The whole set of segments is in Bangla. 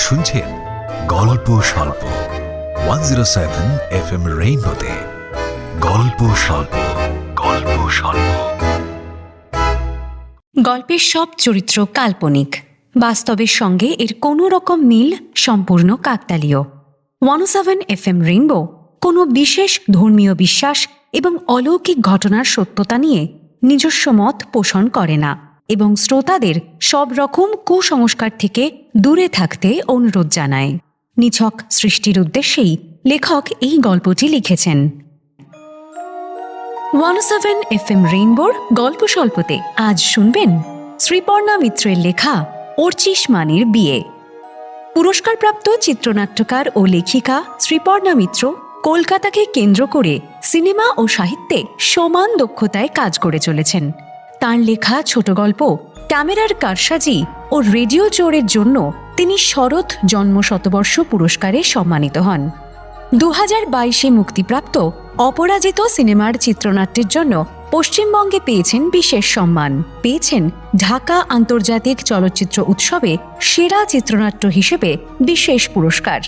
শুনছেন গল্প স্বল্প 107 FM রেইনবোতে। গল্প স্বল্প, গল্প স্বল্প। গল্পের সব চরিত্র কাল্পনিক, বাস্তবের সঙ্গে এর কোনো রকম মিল সম্পূর্ণ কাকতালীয়। 107 FM রেইনবো কোনো বিশেষ ধর্মীয় বিশ্বাস এবং অলৌকিক ঘটনার সত্যতা নিয়ে নিজস্ব মত পোষণ করে না এবং শ্রোতাদের সব রকম কুসংস্কার থেকে দূরে থাকতে অনুরোধ জানায়। নিছক সৃষ্টির উদ্দেশ্যেই লেখক এই গল্পটি লিখেছেন। 107 FM রেইনবোর গল্প স্বল্পতে আজ শুনবেন শ্রীপর্ণা মিত্রের লেখা অর্চিশ মানির বিয়ে। পুরস্কারপ্রাপ্ত চিত্রনাট্যকার ও লেখিকা শ্রীপর্ণা মিত্র কলকাতাকে কেন্দ্র করে সিনেমা ও সাহিত্যে সমান দক্ষতায় কাজ করে চলেছেন। তাঁর লেখা ছোট গল্প ক্যামেরার কারসাজি ও রেডিও চোরের জন্য তিনি শরৎ জন্মশতবর্ষ পুরস্কারে সম্মানিত হন। 2022-এ মুক্তিপ্রাপ্ত অপরাজিত সিনেমার চিত্রনাট্যের জন্য পশ্চিমবঙ্গে পেয়েছেন বিশেষ সম্মান। পেয়েছেন ঢাকা আন্তর্জাতিক চলচ্চিত্র উৎসবে সেরা চিত্রনাট্য হিসেবে বিশেষ পুরস্কার।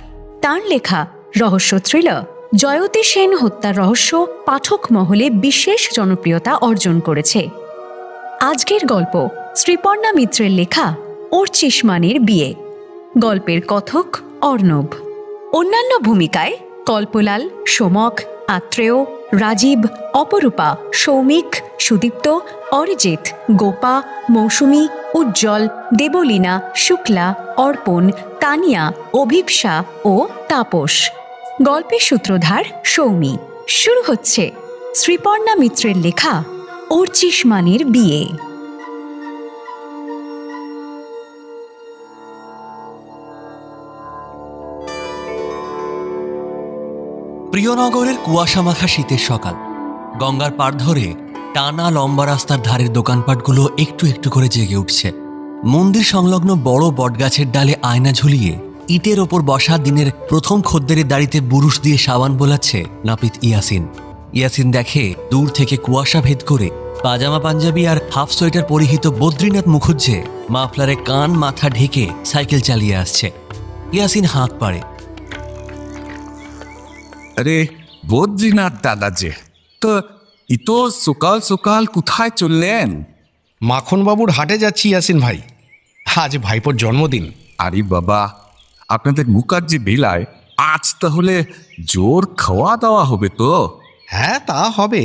তাঁর লেখা রহস্য থ্রিলার জয়তী সেন হত্যার রহস্য পাঠক মহলে বিশেষ জনপ্রিয়তা অর্জন করেছে। আজকের গল্প শ্রীপর্ণা মিত্রের লেখা অর্চিশ মানির বিয়ে। গল্পের কথক অর্ণব। অন্যান্য ভূমিকায় কল্পলাল, সোমক, আত্রেয়, রাজীব, অপরূপা, সৌমিক, সুদীপ্ত, অরিজিৎ, গোপা, মৌসুমী, উজ্জ্বল, দেবলীনা, শুক্লা, অর্পণ, তানিয়া, অভিপ্সা ও তাপস। গল্পের সূত্রধার সৌমি। শুরু হচ্ছে শ্রীপর্ণা মিত্রের লেখা অর্চিশ মানির বিয়ে। প্রিয়নগরের কুয়াশামাখা শীতের সকাল। গঙ্গার পাড় ধরে টানা লম্বা রাস্তার ধারের দোকানপাটগুলো একটু একটু করে জেগে উঠছে। মন্দির সংলগ্ন বড় বটগাছের ডালে আয়না ঝুলিয়ে ইটের ওপর বসা দিনের প্রথম খদ্দেরের দাড়িতে বুরুশ দিয়ে সাবান বোলাচ্ছে নাপিত ইয়াসিন। ইয়াসিন দেখে দূর থেকে কুয়াশা ভেদ করে পাজামা পাঞ্জাবি আর হাফ সোয়েটার পরিহিত বদ্রীনাথ মুখুজ্জে মাফলারে কান মাথা ঢেকে সাইকেল চালিয়ে আসছে। ইয়াসিন হাঁক পাড়ে, আরে বদ্রীনাথ দাদা যে, তো ইতো সকাল সকাল কোথায় চললেন? মাখনবাবুর হাটে যাচ্ছি ইয়াসিন ভাই, আজ ভাইপোর জন্মদিন। আরে বাবা, আপনাদের মুখার্জি ভিলায় আজ তাহলে জোর খাওয়া দাওয়া হবে তো? হ্যাঁ, তা হবে।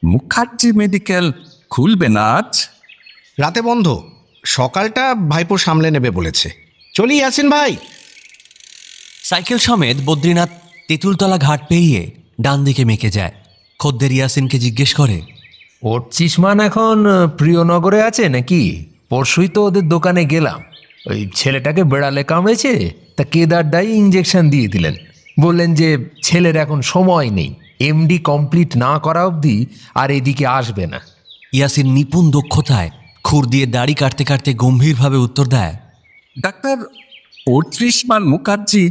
মুখার্জি মেডিকেল খুলবে না আজ? রাতে বন্ধ, সকালটা ভাইপো সামলে নেবে বলেছে। চলি ইয়াসিন ভাই। সাইকেল সমেত বদ্রীনাথ তেঁতুলতলা ঘাট পেরিয়ে ডান দিকে মেকে যায়। খদ্দের ইয়াসিনকে জিজ্ঞেস করে, অর্চিশ মান এখন প্রিয়নগরে আছে নাকি? পরশুই তো ওদের দোকানে গেলাম, ওই ছেলেটাকে বেড়ালে কামড়েছে, তা কেদার দাই ইঞ্জেকশন দিয়ে দিলেন। বললেন যে ছেলের এখন সময় নেই, এমডি কমপ্লিট না করা অবধি আর এদিকে আসবে না। ইয়াসিন নিপুণ দক্ষতায় খুর দিয়ে দাড়ি কাটতে কাটতে গম্ভীরভাবে উত্তর দেয়, ডাক্তার ৩৫ মুখার্জি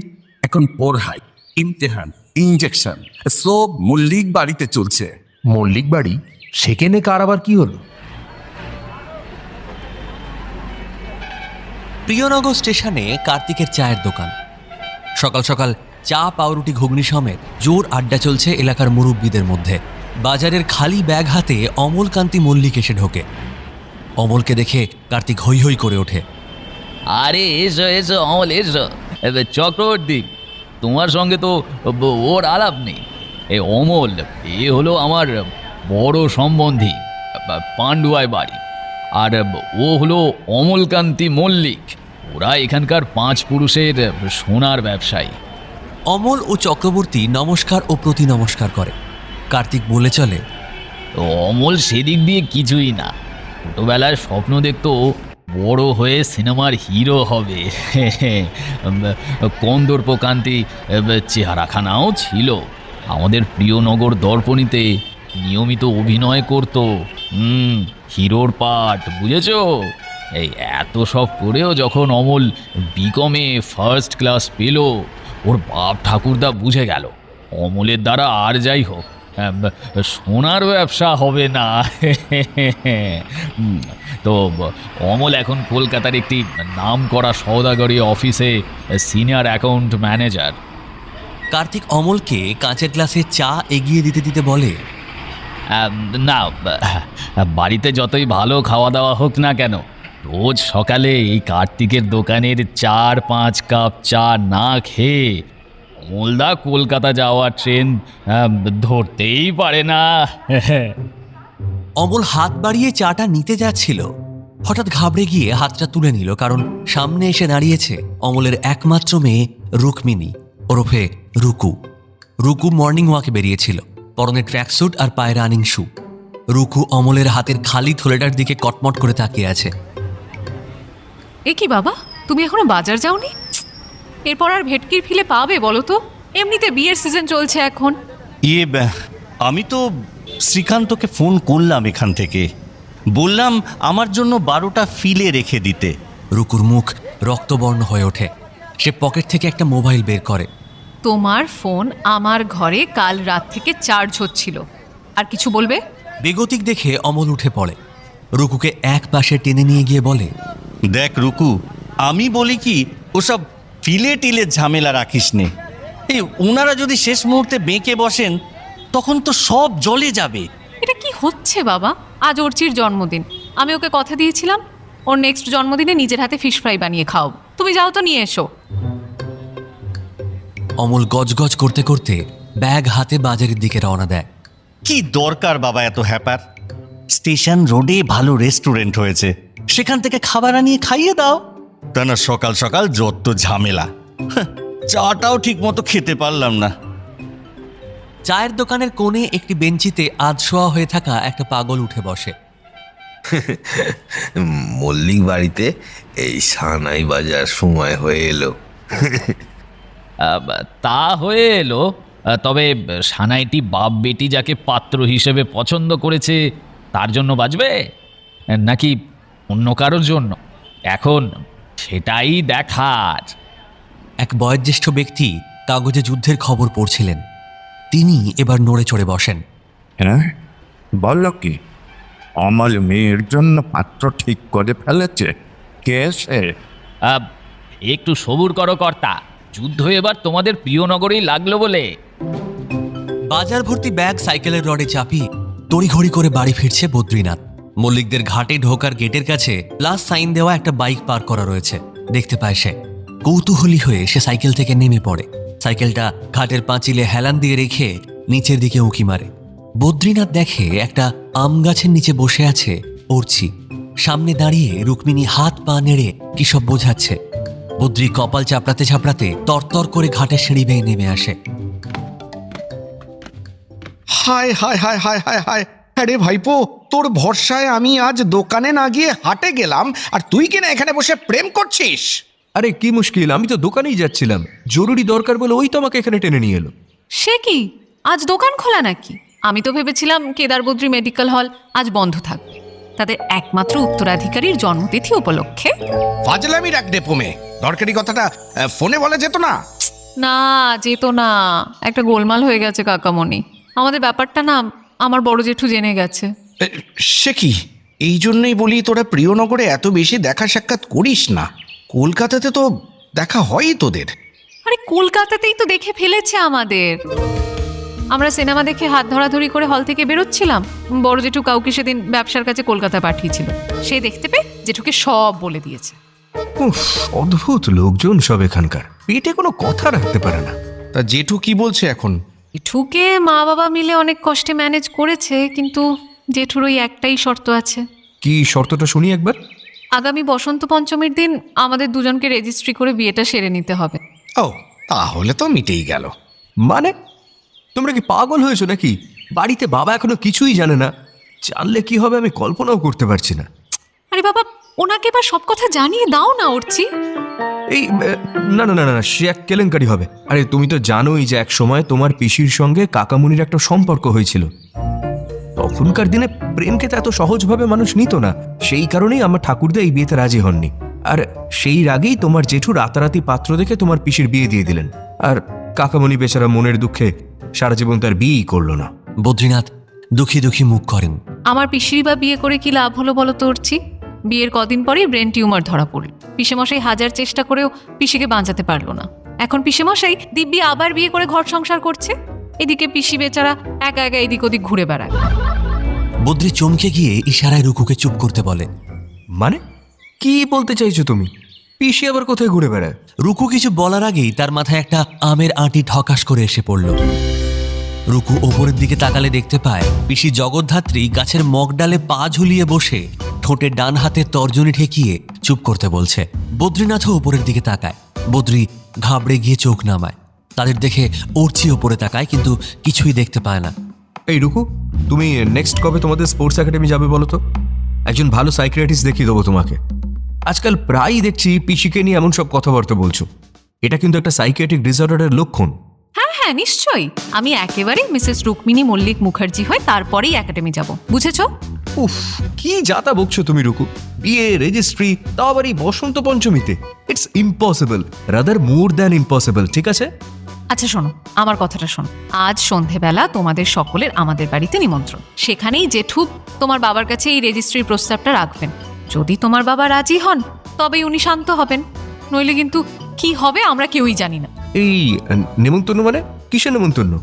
এখন পড়াই, ইমতেহান, ইঞ্জেকশন সব মল্লিক বাড়িতে চলছে। মল্লিক বাড়ি? সেখানে কার আবার কি হলো? প্রিয়নগর স্টেশনে কার্তিকের চায়ের দোকান। সকাল সকাল চা পাউরুটি ঘুগনি সমেত জোর আড্ডা চলছে এলাকার মুরব্বীদের মধ্যে। বাজারের খালি ব্যাগ হাতে অমলকান্তি মল্লিক এসে ঢোকে। অমলকে দেখে কার্তিক হৈ হৈ করে ওঠে। আরে এসো এসো অমল, এসো। চক্রবর্তী, তোমার সঙ্গে তো ওর আলাপ নেই। এ অমল, এ হলো আমার বড় সম্বন্ধী, পান্ডুয়ায় বাড়ি। আর ও হলো অমলকান্তি মল্লিক। ওরা এখানকার 5 পুরুষের সোনার ব্যবসায়ী। অমল ও চক্রবর্তী নমস্কার ও প্রতি নমস্কার করে। কার্তিক বলে চলে, অমল সেদিক দিয়ে কিছুই না, ছোটবেলায় স্বপ্ন দেখতো বড় হয়ে সিনেমার হিরো হবে। কন্দর্পকান্তি চেহারাখানাও ছিল। আমাদের প্রিয়নগর দর্পণীতে নিয়মিত অভিনয় করত, হিরোর পাঠ, বুঝেছ? এই এত সব করেও যখন অমল বিকমে ফার্স্ট ক্লাস পেল, ওর বাপ ঠাকুরদা বুঝে গেল অমলের দ্বারা আর যাই হোক সোনার ব্যবসা হবে না। তো অমল এখন কলকাতার একটি নামকরা সওদাগরি অফিসে সিনিয়র অ্যাকাউন্ট ম্যানেজার। কার্তিক অমলকে কাঁচের গ্লাসে চা এগিয়ে দিতে দিতে বলে, না, বাড়িতে যতই ভালো খাওয়া দাওয়া হোক না কেন, রোজ সকালে এই কার্তিকের দোকানের 4-5 কাপ চা না খেয়ে অমলদা কলকাতা যাওয়ার ট্রেন ধরতেই পারে না। অমল হাত বাড়িয়ে চাটা নিতে যাচ্ছিল, হঠাৎ ঘাবড়ে গিয়ে হাতটা তুলে নিল, কারণ সামনে এসে দাঁড়িয়েছে অমলের একমাত্র মেয়ে রুক্মিণী ওরফে রুকু। রুকু মর্নিং ওয়াকে বেরিয়েছিল, পরনে ট্র্যাকস্যুট আর পায়ে রানিং শু। রুকু অমলের হাতের খালি থলেটার দিকে কটমট করে তাকিয়ে আছে। এ কি বাবা, তুমি এখনো বাজার যাওনি? এরপর আর ভেটকির ফিলে পাবে বলো তো? এমনিতে বিয়ের সিজন চলছে এখন। আমি তো শ্রীকান্তকে ফোন করলাম এখান থেকে, বললাম আমার জন্য 12টা ফিলে রেখে দিতে। রুকুর মুখ রক্তবর্ণ হয়ে ওঠে। সে পকেট থেকে একটা মোবাইল বের করে। তোমার ফোন আমার ঘরে কাল রাত থেকে চার্জ হচ্ছিল। আর কিছু বলবে? বেগতিক দেখে অমল উঠে পড়ে। রুকুকে এক পাশে টেনে নিয়ে গিয়ে বলে, দেখ রুকু, আমি বলি কি, ওসব ফিলে টিলে ঝামেলা রাখিস নে। এই ওনারা যদি শেষ মুহূর্তে বেঁকে বসেন তখন তো সব জলে যাবে। এটা কি হচ্ছে বাবা? আজ অর্চির জন্মদিন, আমি ওকে কথা দিয়েছিলাম ওর নেক্সট জন্মদিনে নিজের হাতে ফিশ ফ্রাই বানিয়ে খাওয়াবো। তুমি যাও তো নিয়ে এসো। অমল গজগজ করতে করতে ব্যাগ হাতে বাজারের দিকে রওনা দেয়। কি দরকার বাবা এত হ্যাপার? স্টেশন রোডে ভালো রেস্টুরেন্ট হয়েছে, সেখান থেকে খাবার আনিয়ে খাইয়ে দাও। তা না সকাল সকাল যত ঝামেলা। চাটাও ঠিক মতো খেতে পারলাম না। চায়ের দোকানের কোণে একটি বেঞ্চিতে আধশোয়া হয়ে থাকা একটা পাগল উঠে বসে। মল্লিক বাড়িতে এই সানাই বাজার সময় হয়ে এলো। তা হয়ে এলো, তবে সানাইটি বাপ বেটি যাকে পাত্র হিসেবে পছন্দ করেছে তার জন্য বাজবে, নাকি অন্য কারোর জন্য, এখন সেটাই দেখার। এক বয়োজ্যেষ্ঠ ব্যক্তি কাগজে যুদ্ধের খবর পড়ছিলেন। তিনি এবার নড়ে চড়ে বসেন। হ্যাঁ, বললো কি? অমল মেয়ের জন্য পাত্র ঠিক করে ফেলেছে? কে সে? একটু সবুর করো কর্তা, যুদ্ধ এবার তোমাদের প্রিয় নগরেই লাগলো বলে। বাজার ভর্তি ব্যাগ সাইকেলের রডে চাপিয়ে তড়িঘড়ি করে বাড়ি ফিরছে বদ্রীনাথ। মল্লিকদের ঘাটে ঢোকার গেটের কাছে প্লাস সাইন দেওয়া একটা বাইক পার করা রয়েছে। দেখতে পায় সে। কৌতূহলী হয়ে সে সাইকেল থেকে নেমে পড়ে। সাইকেলটা ঘাটের পাঁচিলে হেলান দিয়ে রেখে নিচের দিকে উঁকি মারে। বদ্রীনাথ দেখে একটা আম গাছের নিচে বসে আছে অর্চি। সামনে দাঁড়িয়ে রুক্মিণী হাত পা নেড়ে কি সব বোঝাচ্ছে। বদ্রী কপাল চাপড়াতে চাপড়াতে তরতর করে ঘাটের সিঁড়ি বেয়ে নেমে আসে। হায় হায় হায় হায় হায় হায়, আরে ভাইপো, তোর ভরসায় আমি আজ দোকানে না গিয়ে হাটে গেলাম, আর তুই কিনা এখানে বসে প্রেম করছিস? আরে কি মুশকিল, আমি তো দোকানেই যাচ্ছিলাম, জরুরি দরকার বলে ওই তো আমাকে এখানে টেনে নিয়ে এলো। সে কি, আজ দোকান খোলা নাকি? আমি তো ভেবেছিলাম কেদারবদ্রী মেডিকেল হল আজ বন্ধ থাকবে, তাদের একমাত্র উত্তরাধিকারীর জন্মতিথি উপলক্ষে। ফাজলামি রাখ দে পোমে, দরকারি কথাটা ফোনে বলা যেত না? না, যেত না। একটা গোলমাল হয়ে গেছে কাকামণি। আমাদের ব্যাপারটা না আমার বড় জেঠু জেনে গেছে। সে কি? এই জন্যই বলি তোরা প্রিয়নগরে এত বেশি দেখা সাক্ষাৎ করিস না। কলকাতাতে তো দেখা হয়ই তোদের। আরে কলকাতাতেই তো দেখে ফেলেছে আমাদের। আমরা সিনেমা দেখে হাত ধরাধরি করে হল থেকে বেরোচ্ছিলাম, বড় জেঠু কাউকে সেদিন ব্যবসার কাছে কলকাতা পাঠিয়েছিল। সে দেখতে পেয়ে জেঠুকে সব বলে দিয়েছে। উফ, অদ্ভুত লোকজন সব এখানকার, পেটে কোনো কথা রাখতে পারে না। তা জেঠু কি বলছে এখন? জেঠুকে মা বাবা মিলে অনেক কষ্টে ম্যানেজ করেছে, কিন্তু জেঠুর ওই একটাই শর্ত আছে। কি শর্তটা শুনি একবার। আগামী বসন্ত পঞ্চমীর দিন আমাদের দুজনকে রেজিস্ট্রি করে বিয়েটা সেরে নিতে হবে। ও, তাহলে তো মিটেই গেল। মানে তোমরা কি পাগল হয়েছো নাকি? বাড়িতে বাবা এখনো কিছুই জানে না। জানলে কি হবে আমি কল্পনাও করতে পারছি না। আরে বাবা, ওনাকে এবার সব কথা জানিয়ে দাও না অর্চি। এই না না না না, সে এক কেলেঙ্কারি হবে। আরে তুমি তো জানোই যে এক সময় তোমার পিসির সঙ্গে কাকামুনির একটা সম্পর্ক হয়েছিল। তখনকার দিনে প্রেমকে তো এত সহজভাবে মানুষ নিত না, সেই কারণেই আমার ঠাকুরদা এই বিয়েতে রাজি হননি। আর সেই আগেই তোমার জেঠু রাতারাতি পাত্র দেখে তোমার পিসির বিয়ে দিয়ে দিলেন। আর কাকামণি বেচারা মনের দুঃখে সারা জীবন তার বিয়েই করলো না। বদ্রীনাথ দুঃখী দুঃখী মুখ করেন। আমার পিসির বা বিয়ে করে কি লাভ হলো বলো তো অর্চি? বিয়ের কদিন পরেই ব্রেন টিউমার ধরা পড়ল। পিসেমশাই হাজার চেষ্টা করেও পিসিকে বাঁচাতে পারলো না। এখন পিসেমশাই দিব্যি আবার বিয়ে করে ঘর সংসার করছে। এদিকে পিসি বেচারা একা একা এদিক ওদিক ঘুরে বেড়ায়। বদ্রী চমকে গিয়ে ইশারায় রুকুকে চুপ করতে বলে। মানে কি বলতে চাইছো তুমি? পিসি আবার কোথায় ঘুরে বেড়ায়? রুকু কিছু বলার আগেই তার মাথায় একটা আমের আঁটি ঠকাস করে এসে পড়ল। রুকু ওপরের দিকে তাকালে দেখতে পায় পিসি জগদ্ধাত্রী গাছের মগডালে পা ঝুলিয়ে বসে ঠোঁটে ডান হাতে তর্জনী ঠেকিয়ে চুপ করতে বলছে। বদ্রীনাথও ওপরের দিকে তাকায়। বদ্রী ঘাবড়ে গিয়ে চোখ নামায়। তাদের দেখে অর্চি ওপরে তাকায়, কিন্তু কিছুই দেখতে পায় না। এই রুকু, তুমি নেক্সট কবে তোমাদের স্পোর্টস একাডেমি যাবে বলো তো? একজন ভালো সাইকিয়াট্রিস্ট দেখিয়ে দেবো তোমাকে। আজকাল প্রায়ই দেখছি পিসিকে নিয়ে এমন সব কথাবার্তা বলছো। এটা কিন্তু একটা সাইকিয়াট্রিক ডিসঅর্ডারের লক্ষণ। হ্যাঁ হ্যাঁ, নিশ্চয়ই। আমি একেবারেই মিসেস রুক্মিণী মল্লিক মুখার্জি হয়ে তারপরেই একাডেমি যাব, বুঝেছো? উফ, কি যাতা বকছো তুমি রুকু। বিয়ে, রেজিস্ট্রি, তাও আবার এই বসন্ত পঞ্চমীতে। It's impossible, rather more than impossible, ঠিক আছে? আচ্ছা শোনো, আমার কথাটা শোনো। আজ সন্ধেবেলা তোমাদের সকলের আমাদের বাড়িতে নিমন্ত্রণ। সেখানেই জেঠু তোমার বাবার কাছে এই রেজিস্ট্রির প্রস্তাবটা রাখবেন। যদি তোমার বাবা রাজি হন তবেই উনি শান্ত হবেন, নইলে কিন্তু কি হবে আমরা কেউই জানি না। এই নেমন্তন্ন মানে কিসের নেমন্তন্ন?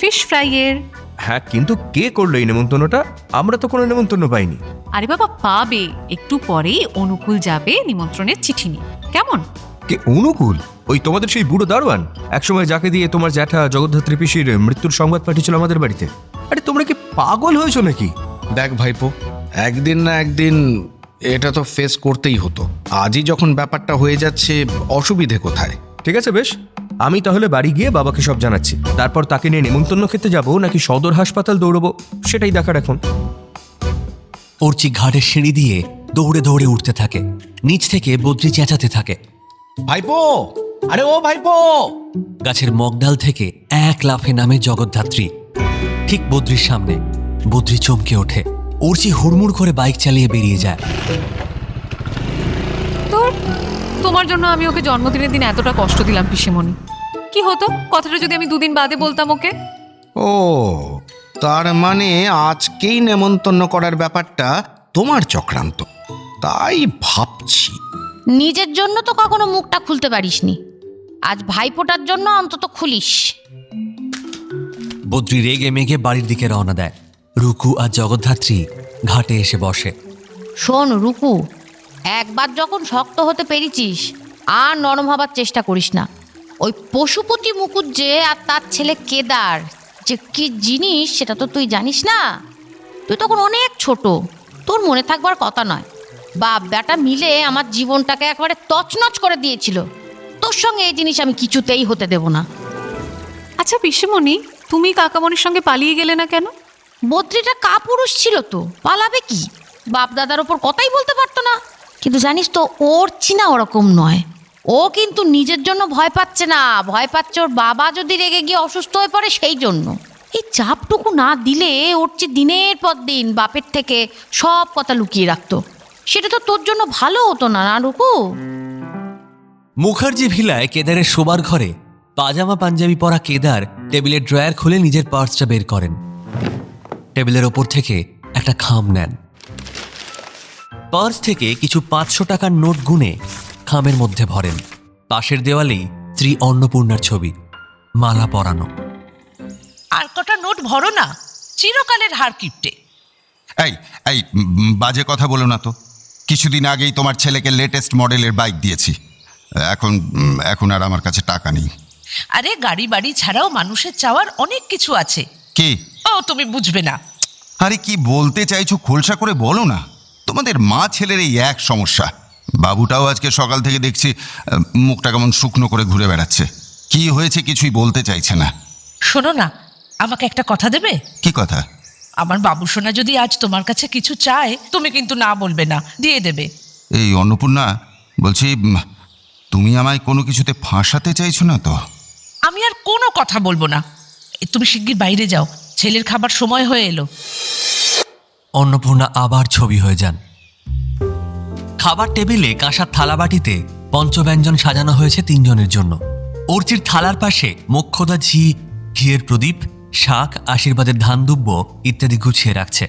ফিশ ফ্রাইয়ের। হ্যাঁ, কিন্তু কে করলো এই নেমন্তন্নটা? আমরা তো কোনো নেমন্তন্ন পাইনি। আরে বাবা, পাবে। একটু পরেই অনুকূল যাবে নিমন্ত্রণের চিঠি নিয়ে। কেমন? কে অনুকূল? ওই তোমাদের সেই বুড়ো দারোয়ান, একসময় যাকে দিয়ে তোমার জ্যাঠা জগদ্ধাত্রী পিসির মৃত্যুর সংবাদ পাঠিয়েছিল আমাদের বাড়িতে। আরে তোমরা কি পাগল হয়েছো নাকি? দেখ ভাইপো, একদিন না একদিন এটা তো ফেস করতেই হতো। আজই যখন ব্যাপারটা হয়ে যাচ্ছে, অসুবিধে কোথায়? ঠিক আছে, বেশ। আমি তাহলে বাড়ি গিয়ে বাবাকে সব জানাচ্ছি। তারপর তাকে নিয়ে নেমন্তন্ন খেতে যাবো নাকি সদর হাসপাতাল দৌড়বো, সেটাই দেখার এখন। অর্চি ঘাটের সিঁড়ি দিয়ে দৌড়ে দৌড়ে উঠতে থাকে। নিচ থেকে বদ্রী চেঁচাতে থাকে, ভাইপো, আরে ও ভাইপো! গাছের মগডাল থেকে এক লাফে নামে জগদ্ধাত্রী ঠিক বদ্রীর সামনে। বদ্রী চমকে ওঠে। অর্চি হুড়মুড় করে বাইক চালিয়ে বেরিয়ে যায়। তোমার জন্য আমি ওকে জন্মদিনের দিন এতটা কষ্ট দিলাম পিসিমণি। কি হতো কথাটা যদি আমি দুদিন বাদে বলতাম ওকে? ও, তার মানে আজকেই নেমন্তন্ন করার ব্যাপারটা তোমার চক্রান্ত, তাই ভাবছি। নিজের জন্য তো কখনো মুখটা খুলতে পারিসনি, আজ ভাইফোঁটার জন্য অন্তত খুলিস। বদ্রী রেগে মেগে বাড়ির দিকে রওনা দেয়। রুকু আর জগদ্ধাত্রী ঘাটে এসে বসে। শোন রুকু, একবার যখন শক্ত হতে পেরেছিস আর নরম হবার চেষ্টা করিস না। ওই পশুপতি মুকুজ্জে আর তার ছেলে কেদার যে কি জিনিস সেটা তো তুই জানিস না। তুই তখন অনেক ছোট, তোর মনে থাকবার কথা নয়। বাপ বেটা মিলে আমার জীবনটাকে একবারে তছনছ করে দিয়েছিল। তোর সঙ্গে এই জিনিস আমি কিছুতেই হতে দেব না। আচ্ছা পিসিমণি, তুমি কাকামণির সঙ্গে পালিয়ে গেলে না কেন? বদ্রিটা কাপুরুষ ছিল তো, পালাবে কি? বাপ দাদার ওপর কথাই বলতে পারতো না। কিন্তু জানিস তো, ওর চিনা ওরকম নয়। ও কিন্তু নিজের জন্য ভয় পাচ্ছে না, ভয় পাচ্ছে ওর বাবা যদি রেগে গিয়ে অসুস্থ হয়ে পড়ে সেই জন্য। এই চাপটুকু না দিলে ওর চেয়ে দিনের পর দিন বাপের থেকে সব কথা লুকিয়ে রাখতো। সেটা তো তোর জন্য ভালো হতো না, না রুকু? মুখার্জি ভিলায় কেদারের শোবার ঘরে পাজামা পাঞ্জাবি পরা কেদার টেবিলের ড্রয়ার খুলে নিজের পার্সটা বের করেন। টেবিলের ওপর থেকে একটা খাম নেন। পার্স থেকে কিছু 500 টাকার নোট গুনে খামের মধ্যে ভরেন। পাশের দেওয়ালেই স্ত্রী অন্নপূর্ণার ছবি, মালা পরানো। আর কটা নোট ভরো না, চিরকালের হার কিপটে। এই এই বাজে কথা বলো না তো। কিছুদিন আগেই তোমার ছেলেকে লেটেস্ট মডেলের বাইক দিয়েছি। এখন আর আমার কাছে টাকা নেই। আরে গাড়ি বাড়ি ছাড়াও মানুষের চাওয়ার অনেক কিছু আছে। কি? ও তুমি বুঝবে না। আরে কি বলতে চাইছো খোলসা করে বলো না। তোমাদের মা ছেলের এই এক সমস্যা। বাবুটাও আজকে সকাল থেকে দেখছি মুখটা কেমন শুকনো করে ঘুরে বেড়াচ্ছে। কি হয়েছে কিছুই বলতে চাইছে না। শোনো না, আমাকে একটা কথা দেবে? কি কথা? আমার বাবু সোনা যদি আজ তোমার কাছে কিছু চায়, তুমি কিন্তু না বলবে না, দিয়ে দেবে। এই অন্নপূর্ণা, বলছি তুমি আমায় কোনো কিছুতে ফাঁসাতে চাইছো না তো? আমি আর কোনো কথা বলবো না। তুমি শিগগির বাইরে যাও, ছেলের খাবার সময় হয়ে এলো। অন্নপূর্ণা আবার ছবি হয়ে যান। খাবার টেবিলে কাঁসার থালাবাটিতে পঞ্চব্যঞ্জন সাজানো হয়েছে 3 জনের জন্য। অর্চির থালার পাশে মোক্ষদা ঝি ঘিয়ের প্রদীপ, শাক, আশীর্বাদের ধানদুব্য ইত্যাদি গুছিয়ে রাখছে।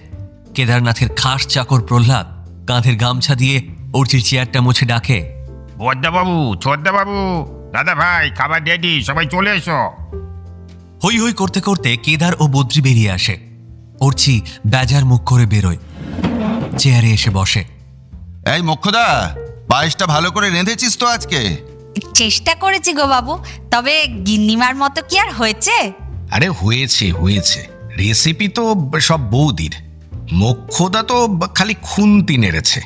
কেদারনাথের খাস চাকর প্রহ্লাদ কাঁধের গামছা দিয়ে অর্চির চেয়ারটা মুছে ডাকে, বদ্দাবাবু, ছোদ্দাবাবু, দাদা ভাই, খাবার রেডি, সবাই চলে এসো। হই হই করতে করতে কেদার ও বদ্রি বেরিয়ে আসে। অর্চি বেজার মুখ করে বেরোয়, চেয়ারে এসে বসে। এই মোক্ষদা, পায়েসটা ভালো করে রেঁধেছিস তো আজকে? চেষ্টা করেছি গো বাবু, তবে গিন্নিমার মতো কি আর হয়েছে? আরে হয়েছে হয়েছে, রেসিপি তো সব বৌদির, মোক্ষদা তো খালি খুন্তি নেড়েছে।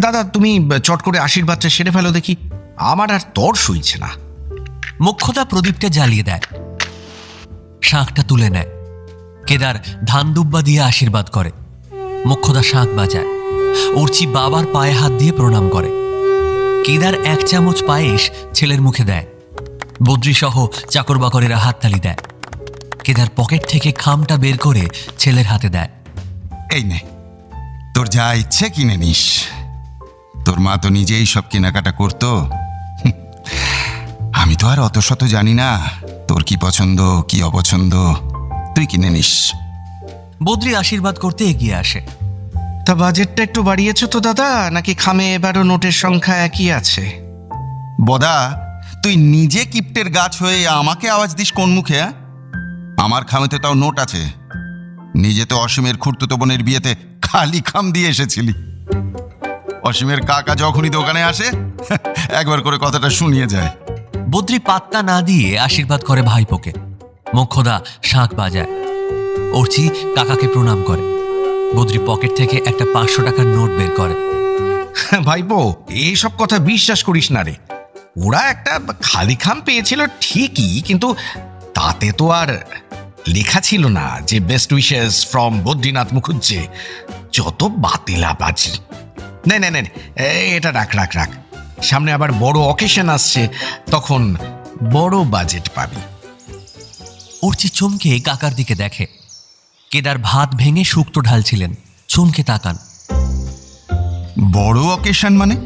দাদা তুমি চট করে আশীর্বাদটা সেরে ফেলো দেখি, আমার আর তর সইছে না। মোক্ষদা প্রদীপটা জ্বালিয়ে দেয়, শাঁখটা তুলে নেয়। কেদার ধানদুব্বা দিয়ে আশীর্বাদ করে। মোক্ষদা শাঁখ বাজায়। অর্চি বাবার পায়ে হাত দিয়ে প্রণাম করে। কেদার 1 চামচ পায়েস ছেলের মুখে দেয়। বদ্রি সহ চাকর বাকরেরা হাততালি দেয়। কেদার পকেট থেকে খামটা বের করে ছেলের হাতে দেয়। এই নে, তোর যা ইচ্ছে কিনে নিস। তোর মা তো নিজেই সব কেনাকাটা করতো। আমি তো আর অত শত জানি না তোর কি পছন্দ কি অপছন্দ, তুই কিনে নিস। বদ্রি আশীর্বাদ করতে এগিয়ে আসে। তা বাজেটটা একটু বাড়িয়েছো তো দাদা, নাকি খামে এবারও নোটের সংখ্যা একই আছে? বদা, তুই নিজে কিপ্টের গাছ হয়ে আমাকে আওয়াজ দিস কোন মুখে? আমার খামেতে তাও নোট আছে। নিজে তো অসীমের খুড়তুতো বোনের বিয়েতে খালি খাম দিয়ে এসেছিলি। অসীমের কাকা যখনই দোকানে আসে একবার করে কথাটা শুনিয়ে যায়। বদ্রি পাত্তা না দিয়ে আশীর্বাদ করে ভাইপোকে। মোক্ষদা শাঁখ বাজায়। অর্চি কাকাকে প্রণাম করে। বদ্রি পকেট থেকে একটা 500 টাকার নোট বের করে। ভাইপো, এইসব কথা বিশ্বাস করিস না রে। ওরা একটা খালি খাম পেয়েছিল ঠিকই, কিন্তু তাতে তো আর লেখা ছিল না যে best wishes from Badrinath Mukhujje. যত বাতিলাবাজি। না না না, এটা রাখ রাখ রাখ, সামনে আবার বড় অকেশন আসছে, তখন বড় বাজেট পাবি। অর্চি চমকে কাকার দিকে দেখে। কেদার ভাত ভেঙে শুক্তো ঢালছিলেন। চমকে তাকান। বড় অকেশন মানে?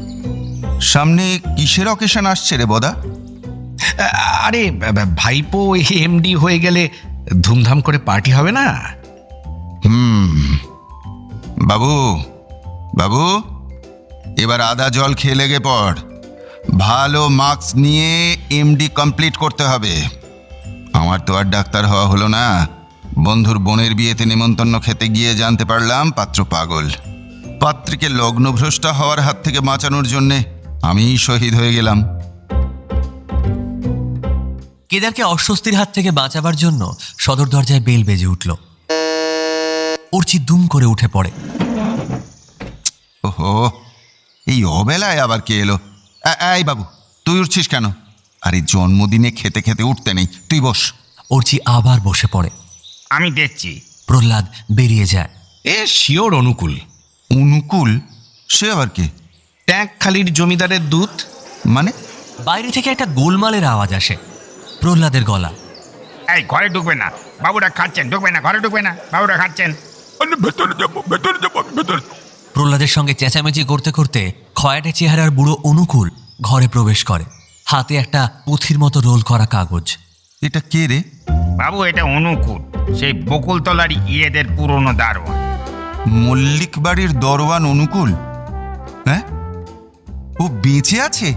সামনে কিসের অকেশন আসছে রে বদা? আরে ভাইপো এমডি হয়ে গেলে ধুমধাম করে পার্টি হবে না? বাবু, বাবু, এবার আদা জল খেয়ে লেগে পড়। ভালো মার্কস নিয়ে এমডি কমপ্লিট করতে হবে। আমার তো আর ডাক্তার হওয়া হলো না। বন্ধুর বোনের বিয়েতে নেমন্তন্ন খেতে গিয়ে জানতে পারলাম পাত্র পাগল। পাত্রীকে লগ্নভ্রষ্টা হওয়ার হাত থেকে বাঁচানোর জন্যে আমিই শহীদ হয়ে গেলাম। কেদারকে অস্বস্তির হাত থেকে বাঁচাবার জন্য সদর দরজায় বেল বেজে উঠল। অর্চি দুম করে উঠে পড়ে। ওহো, এই অবেলায় আবার কে এলো? এই বাবু, তুই উঠছিস কেন? আরে জন্মদিনে খেতে খেতে উঠতে নেই, তুই বস। অর্চি আবার বসে পড়ে। আমি দেখছি। প্রহ্লাদ বেরিয়ে যায়। এ শিওর অনুকূল। অনুকূল? সে আবার কে? ট্যাঙ্ক খালির জমিদারের দূত। মানে? বাইরে থেকে একটা গোলমালের আওয়াজ আসে। প্রহ্লাদের গলা। এই ঘরে ঢুকবে না, বাবুরা খাচ্ছেন। ঢুকবে না, ঘরে ঢুকবে না, বাবুরা খাচ্ছেন। ভেতরে যাবো, ভেতরে যাবো, ভেতরে। প্রহ্লাদের সঙ্গে চেঁচামেচি করতে করতে খয়াটে চেহারার বুড়ো অনুকূল ঘরে প্রবেশ করে। হাতে একটা পুঁথির মতো রোল করা কাগজ। এটা কে রে? বাবু, এটা অনুকূল, সেই বকুলতলার ইয়েদের পুরনো দারোয়ান। মল্লিক বাড়ির দরওয়ান অনুকূল? হ্যাঁ, ও বেঁচে আছে?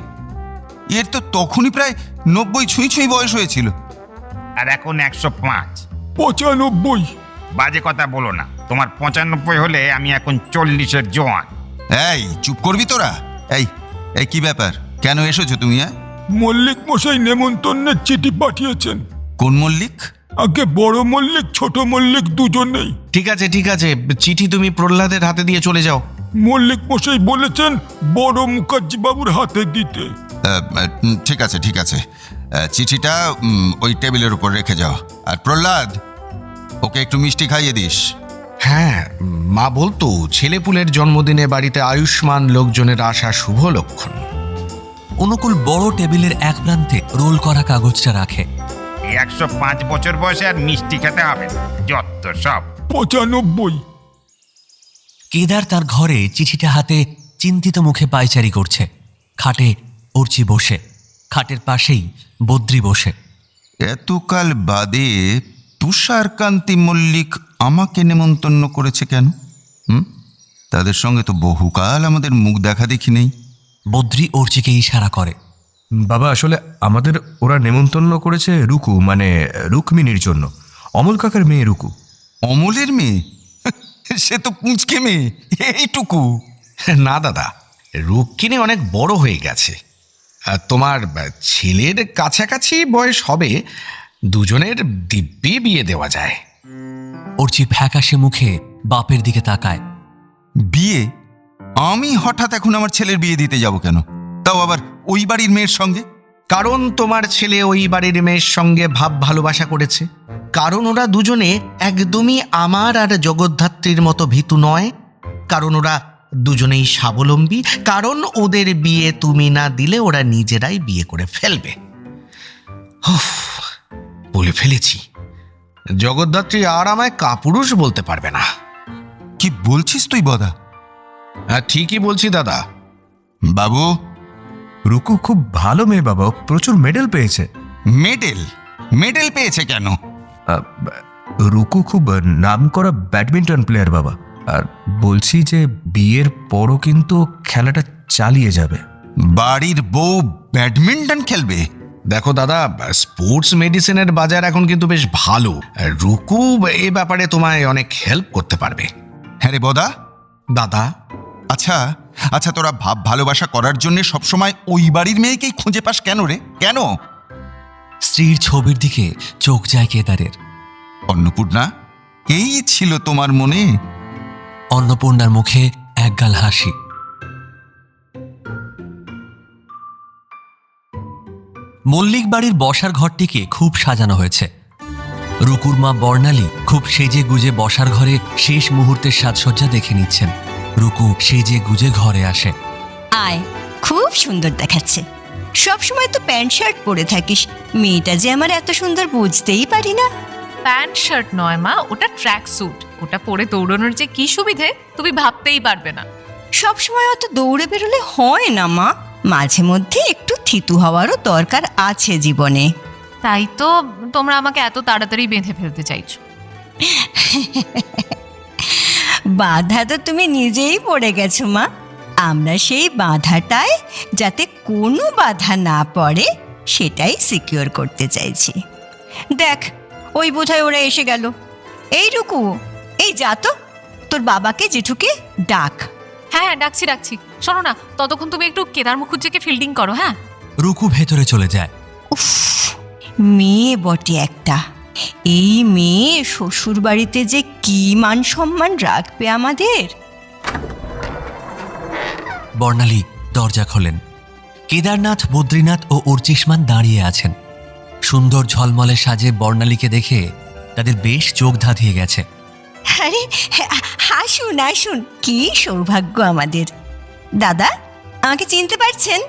এর তো তখনই প্রায় 90 ছুঁই ছুঁই বয়স হয়েছিল। আর এখন 105। 95? বাজে কথা বলো না। তোমার 95 হলে আমি এখন 40-এর জোয়ান। এই চুপ করবি তোরা? এই এই কি ব্যাপার, কেন এসেছো তুমি? মল্লিক মশাই নেমন্তন্নের চিঠি পাঠিয়েছেন। কোন মল্লিক? আগে বড় মল্লিক ছোট মল্লিক দুজনেই। ঠিক আছে ঠিক আছে, চিঠি তুমি প্রহ্লাদের হাতে দিয়ে চলে যাও। মল্লিক মশাই বলেছেন বড় মুখার্জি বাবুর হাতে দিতে। ঠিক আছে ঠিক আছে, চিঠিটা ওই টেবিলের উপর রেখে যাও। আর প্রহ্লাদ, ওকে একটু মিষ্টি খাইয়ে দিস। হ্যাঁ, মা বলতো ছেলেপুলের জন্মদিনে বাড়িতে আয়ুষ্মান লোকজনের আসা শুভ লক্ষণ। অনুকূল বড় টেবিলের এক প্রান্তে রোল করা কাগজটা রাখে। 105 বছর বয়সে আর মিষ্টি খেতে হবে না, যত সব। 95। কেদার তার ঘরে চিঠিটা হাতে চিন্তিত মুখে পায়চারি করছে। খাটে অর্চি বসে, খাটের পাশেই বদ্রি বসে। এতকাল বাদে তুষারকান্তি মল্লিক আমাকে নেমন্তন্ন করেছে কেন? তাদের সঙ্গে তো বহুকাল আমাদের মুখ দেখা দেখি নেই। বদ্রি অর্চিকে ইশারা করে। বাবা, আসলে আমাদের ওরা নেমন্তন্ন করেছে রুকু, মানে রুক্মিণীর জন্য, অমল কাকার মেয়ে রুকু। অমলের মেয়ে? সে তো পুঁচকে মেয়ে, এইটুকু। না দাদা, রুক্মিণী অনেক বড় হয়ে গেছে। আর তোমার ছেলের কাছাকাছি বয়স হবে, দুজনের দিব্যি বিয়ে দেওয়া যায়। অর্চি ফ্যাকাশে মুখে বাপের দিকে তাকায়। বিয়ে? আমি হঠাৎ এখন আমার ছেলের বিয়ে দিতে যাব কেন, তাও আবার ওই বাড়ির মেয়ের সঙ্গে? কারণ তোমার ছেলে ওই বাড়ির মেয়ের সঙ্গে ভাব ভালোবাসা করেছে। কারণ ওরা দুজনে একদমই আমার আর জগদ্ধাত্রীর মতো ভীতু নয়। কারণ ওরা দুজনেই স্বাবলম্বী। কারণ ওদের বিয়ে তুমি না দিলে ওরা নিজেরাই বিয়ে করে ফেলবে। বলে ফেলেছি, জগদ্ধাত্রী আর আমায় কাপুরুষ বলতে পারবে না। কি বলছিস তুই বদা? হ্যাঁ, ঠিকই বলছি দাদা। বাবু, রুকু খুব ভালো মেয়ে বাবা, প্রচুর মেডেল পেয়েছে। মেডেল? মেডেল পেয়েছে কেন? রুকু খুব নামকরা ব্যাডমিন্টন প্লেয়ার বাবা, আর বলছি যে বিয়ের পরও কিন্তু খেলাটা চালিয়ে যাবে। বাড়ির বউ ব্যাডমিন্টন খেলবে? দেখো দাদা, স্পোর্টস মেডিসিনের বাজার এখন কিন্তু বেশ ভালো। রুকু এ ব্যাপারে তোমায় অনেক হেল্প করতে পারবে। হ্যাঁ রে বদা। দাদা, আচ্ছা আচ্ছা, তোরা ভাব ভালোবাসা করার জন্য সবসময় ওই বাড়ির মেয়েকেই খুঁজে পাস কেন রে? কেন? স্ত্রীর ছবির দিকে চোখ যায় কেদারের। অন্নপূর্ণা, এই ছিল তোমার মনে? অন্নপূর্ণার মুখে একগাল হাসি। মল্লিক বাড়ির বসার ঘরটিকে খুব সাজানো হয়েছে। রুকুর মা বর্ণালী খুব সেজে গুজে বসার ঘরে শেষ মুহূর্তের সাজসজ্জা দেখে নিচ্ছেন। রুকু সেজে গুজে ঘরে আসে। আয়, খুব সুন্দর দেখাচ্ছে। সব সময় তো প্যান্ট শার্ট পরে থাকিস, মেয়েটা যে আমার এত সুন্দর বুঝতেই পারি না। প্যান্ট শার্ট নয় মা, ওটা ট্র্যাক স্যুট। ওটা পরে দৌড়ানোর যে কি সুবিধে তুমি ভাবতেই পারবে না। সব সময় অত দৌড়ে বেরোলে হয় না মা, মাঝে মধ্যে একটু থিতু হওয়ারও দরকার আছে জীবনে। তাই তো তোমরা আমাকে এত তাড়াতাড়ি বেঁধে ফেলতে চাইছো। বাধা তো তুমি নিজেই পড়ে গেছো মা। আমরা সেই বাধাটায় যাতে কোনো বাধা না পড়ে সেটাই সিকিউর করতে চাইছি। দেখ, ওই বোধহয় ওরা এসে গেল। এই রুকু, এই যা তো, তোর বাবাকে জেঠুকে ডাক। হ্যাঁ হ্যাঁ, ডাকছি ডাকছি। শোনো না, ততক্ষণ তুমি একটু কেদার মুখুজ্জিকে ফিল্ডিং করো। হ্যাঁ। রুকু ভেতরে চলে যায়। উফ, মেয়ে বটে একটা। এই মেয়ে শ্বশুর বাড়িতে যে কি মান সম্মান রাখবে আমাদের। বর্ণালী দরজা খোলেন। কেদারনাথ, বদ্রীনাথ ও অর্চিষ্মান দাঁড়িয়ে আছেন। সুন্দর ঝলমলে সাজে বর্ণালীকে দেখে তাদের বেশ চোখ ধাঁধিয়ে গেছে। আরে আসুন আসুন, কি সৌভাগ্য আমাদের। দাদা, আমাকে চিনতে পারছেন?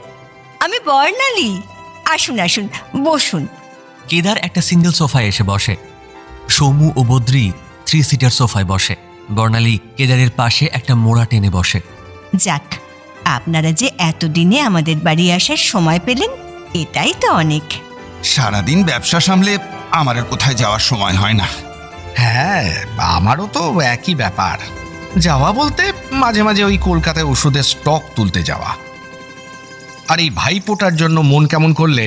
আমি বর্ণালী। আসুন আসুন, বসুন। কেদার একটা সিঙ্গেল সোফায় এসে বসে। সমু ও বদ্রী 3 সিটার সোফায় বসে। বর্ণালী কেদারের পাশে একটা মোড়া টেনে বসে। যাক, আপনারা যে এতদিনে আমাদের বাড়ি আসার সময় পেলেন, এটাই তো অনেক। সারাদিন ব্যবসা সামলে আমার আর কোথায় যাওয়ার সময় হয় না। হ্যাঁ, আমারও তো একই ব্যাপার। যাওয়া বলতে মাঝে মাঝে ওই কলকাতায় ওষুধের স্টক তুলতে যাওয়া। আর এই ভাইপোটার জন্য মন কেমন করলে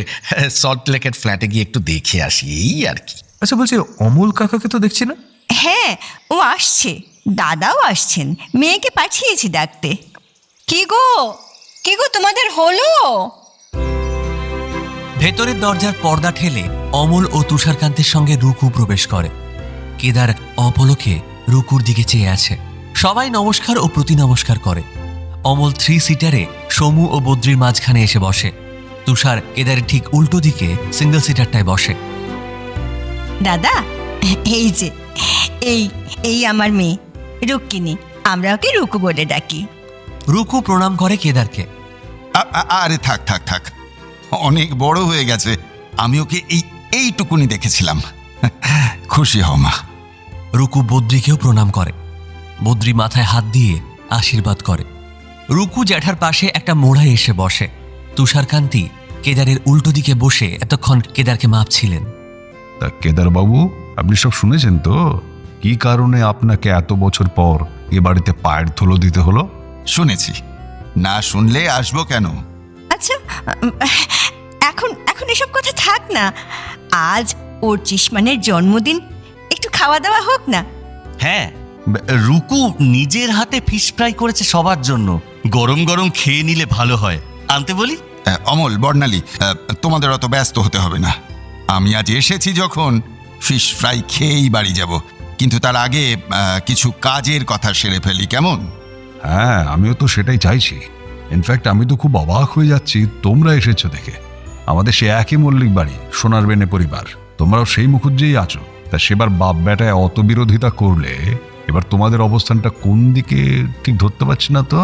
সল্টলেকের ফ্ল্যাটে গিয়ে একটু দেখে আসি, এই আর কি। আচ্ছা, বলছি অমল কাকাকে তো দেখছি না। হ্যাঁ, ও আসছে, দাদাও আসছেন, মেয়েকে পাঠিয়েছি ডাকতে। কি গো, কি গো, তোমাদের হলো? ভেতরের দরজার পর্দা ঠেলে অমল ও তুষারকান্তের সঙ্গে রুকু প্রবেশ করে। কেদার অপলকে রুকুর দিকে চেয়ে আছে। সবাই নমস্কার ও প্রতি নমস্কার করে। অমল 3 সিটারে সমু ও বদ্রির মাঝখানে এসে বসে। তুষার কেদারের ঠিক উল্টো দিকে সিঙ্গেল সিটারটায় বসে। দাদা, এই যে এই আমার মেয়ে রুক্মিণী, আমরা ওকে রুকু বলে ডাকি। রুকু প্রণাম করে কেদারকে। আরে থাক থাক থাক, অনেক বড় হয়ে গেছে। আমি ওকে এইটুকুনি দেখেছিলাম। খুশি হও মা। রুকু বদ্রিকেও প্রণাম করে। বদ্রি মাথায় হাত দিয়ে আশীর্বাদ করে। রুকু জ্যাঠার পাশে একটা মোড়ায় এসে বসে। তুষারকান্তি কেদারের উল্টো দিকে বসে এতক্ষণ কেদারকে মাপছিলেন। তা কেদারবাবু, আপনি সব শুনেছেন তো? কি কারণে আপনাকে এত বছর পর এ বাড়িতে পায়ের ধুলো দিতে হলো? শুনেছি, না শুনলে আসবো কেন? আচ্ছা, এখন এখন এসব কথা থাক না। আজ ওর চিসমানের জন্মদিন, একটু খাওয়া দাওয়া হোক না। হ্যাঁ, রুকু নিজের হাতে ফিশ ফ্রাই করেছে সবার জন্য। গরম গরম খেয়ে নিলে ভালো হয়। আনতে বলি? অমল, বর্ণালী, তোমাদের অত ব্যস্ত হতে হবে না। আমি আজ এসেছি যখন, ফিশ ফ্রাই খেয়েই বাড়ি যাব। কিন্তু তার আগে কিছু কাজের কথা সেরে ফেলি, কেমন? হ্যাঁ, আমিও তো সেটাই চাইছি। ইনফ্যাক্ট আমি তো খুব অবাক হয়ে যাচ্ছি তোমরা এসেছো দেখে। আমাদের সে একই মল্লিক বাড়ি, সোনার বেনে পরিবার। তোমরাও সেই মুখুজ্জেই আছো। তা সেবার বাপ বেটায় অত বিরোধিতা করলে এবার তোমাদের অবস্থানটা কোন দিকে ঠিক ধরতে পারছি না তো।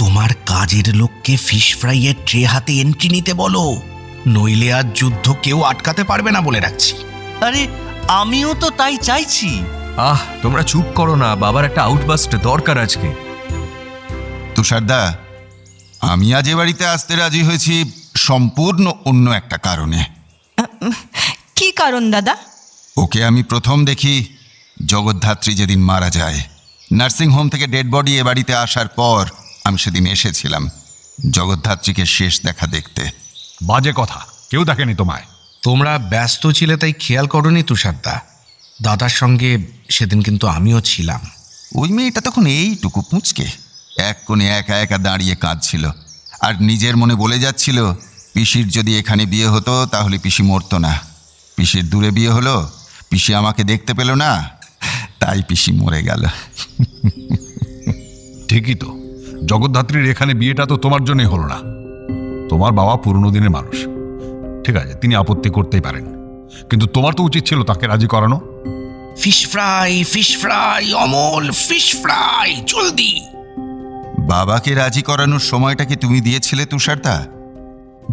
তোমার কাজের লোককে ফিশ ফ্রাইয়ের ট্রে হাতে এন্ট্রি নিতে বলো, নইলে আর যুদ্ধ কেউ আটকাতে পারবে না বলে রাখছি। আরে আমিও তো তাই চাইছি। তোমরা চুপ করো না, বাবার একটা আউটবাস্ট দরকার আজকে। তুষারদা, আমি আজ এ বাড়িতে আসতে রাজি হয়েছি সম্পূর্ণ অন্য একটা কারণে। কি কারণ দাদা? ওকে আমি প্রথম দেখি জগদ্ধাত্রী যেদিন মারা যায়। নার্সিং হোম থেকে ডেড বডি এ বাড়িতে আসার পর আমি সেদিন এসেছিলাম জগদ্ধাত্রীকে শেষ দেখা দেখতে। বাজে কথা, কেউ দেখেনি তোমায়। তোমরা ব্যস্ত ছিলে তাই খেয়াল করনি তুষারদা। দাদার সঙ্গে সেদিন কিন্তু আমিও ছিলাম। ওই মেয়েটা তখন এইটুকু পুঁচকে এক কোণে একা একা দাঁড়িয়ে কাঁদছিল, আর নিজের মনে বলে যাচ্ছিল, পিসির যদি এখানে বিয়ে হতো তাহলে পিসি মরতো না। পিসির দূরে বিয়ে হলো, পিসি আমাকে দেখতে পেল না, তাই পিসি মরে গেল। ঠিকই তো, জগদ্ধাত্রীর এখানে বিয়েটা তো তোমার জন্যই হলো না। তোমার বাবা পুরনো দিনের মানুষ, ঠিক আছে, তিনি আপত্তি করতেই পারেন, কিন্তু তোমার তো উচিত ছিল তাকে রাজি করানো। Fish fry Amal, fish fry জলদি। বাবাকে রাজি করানোর সময়টা কি তুমি দিয়েছিলে তুষারদা?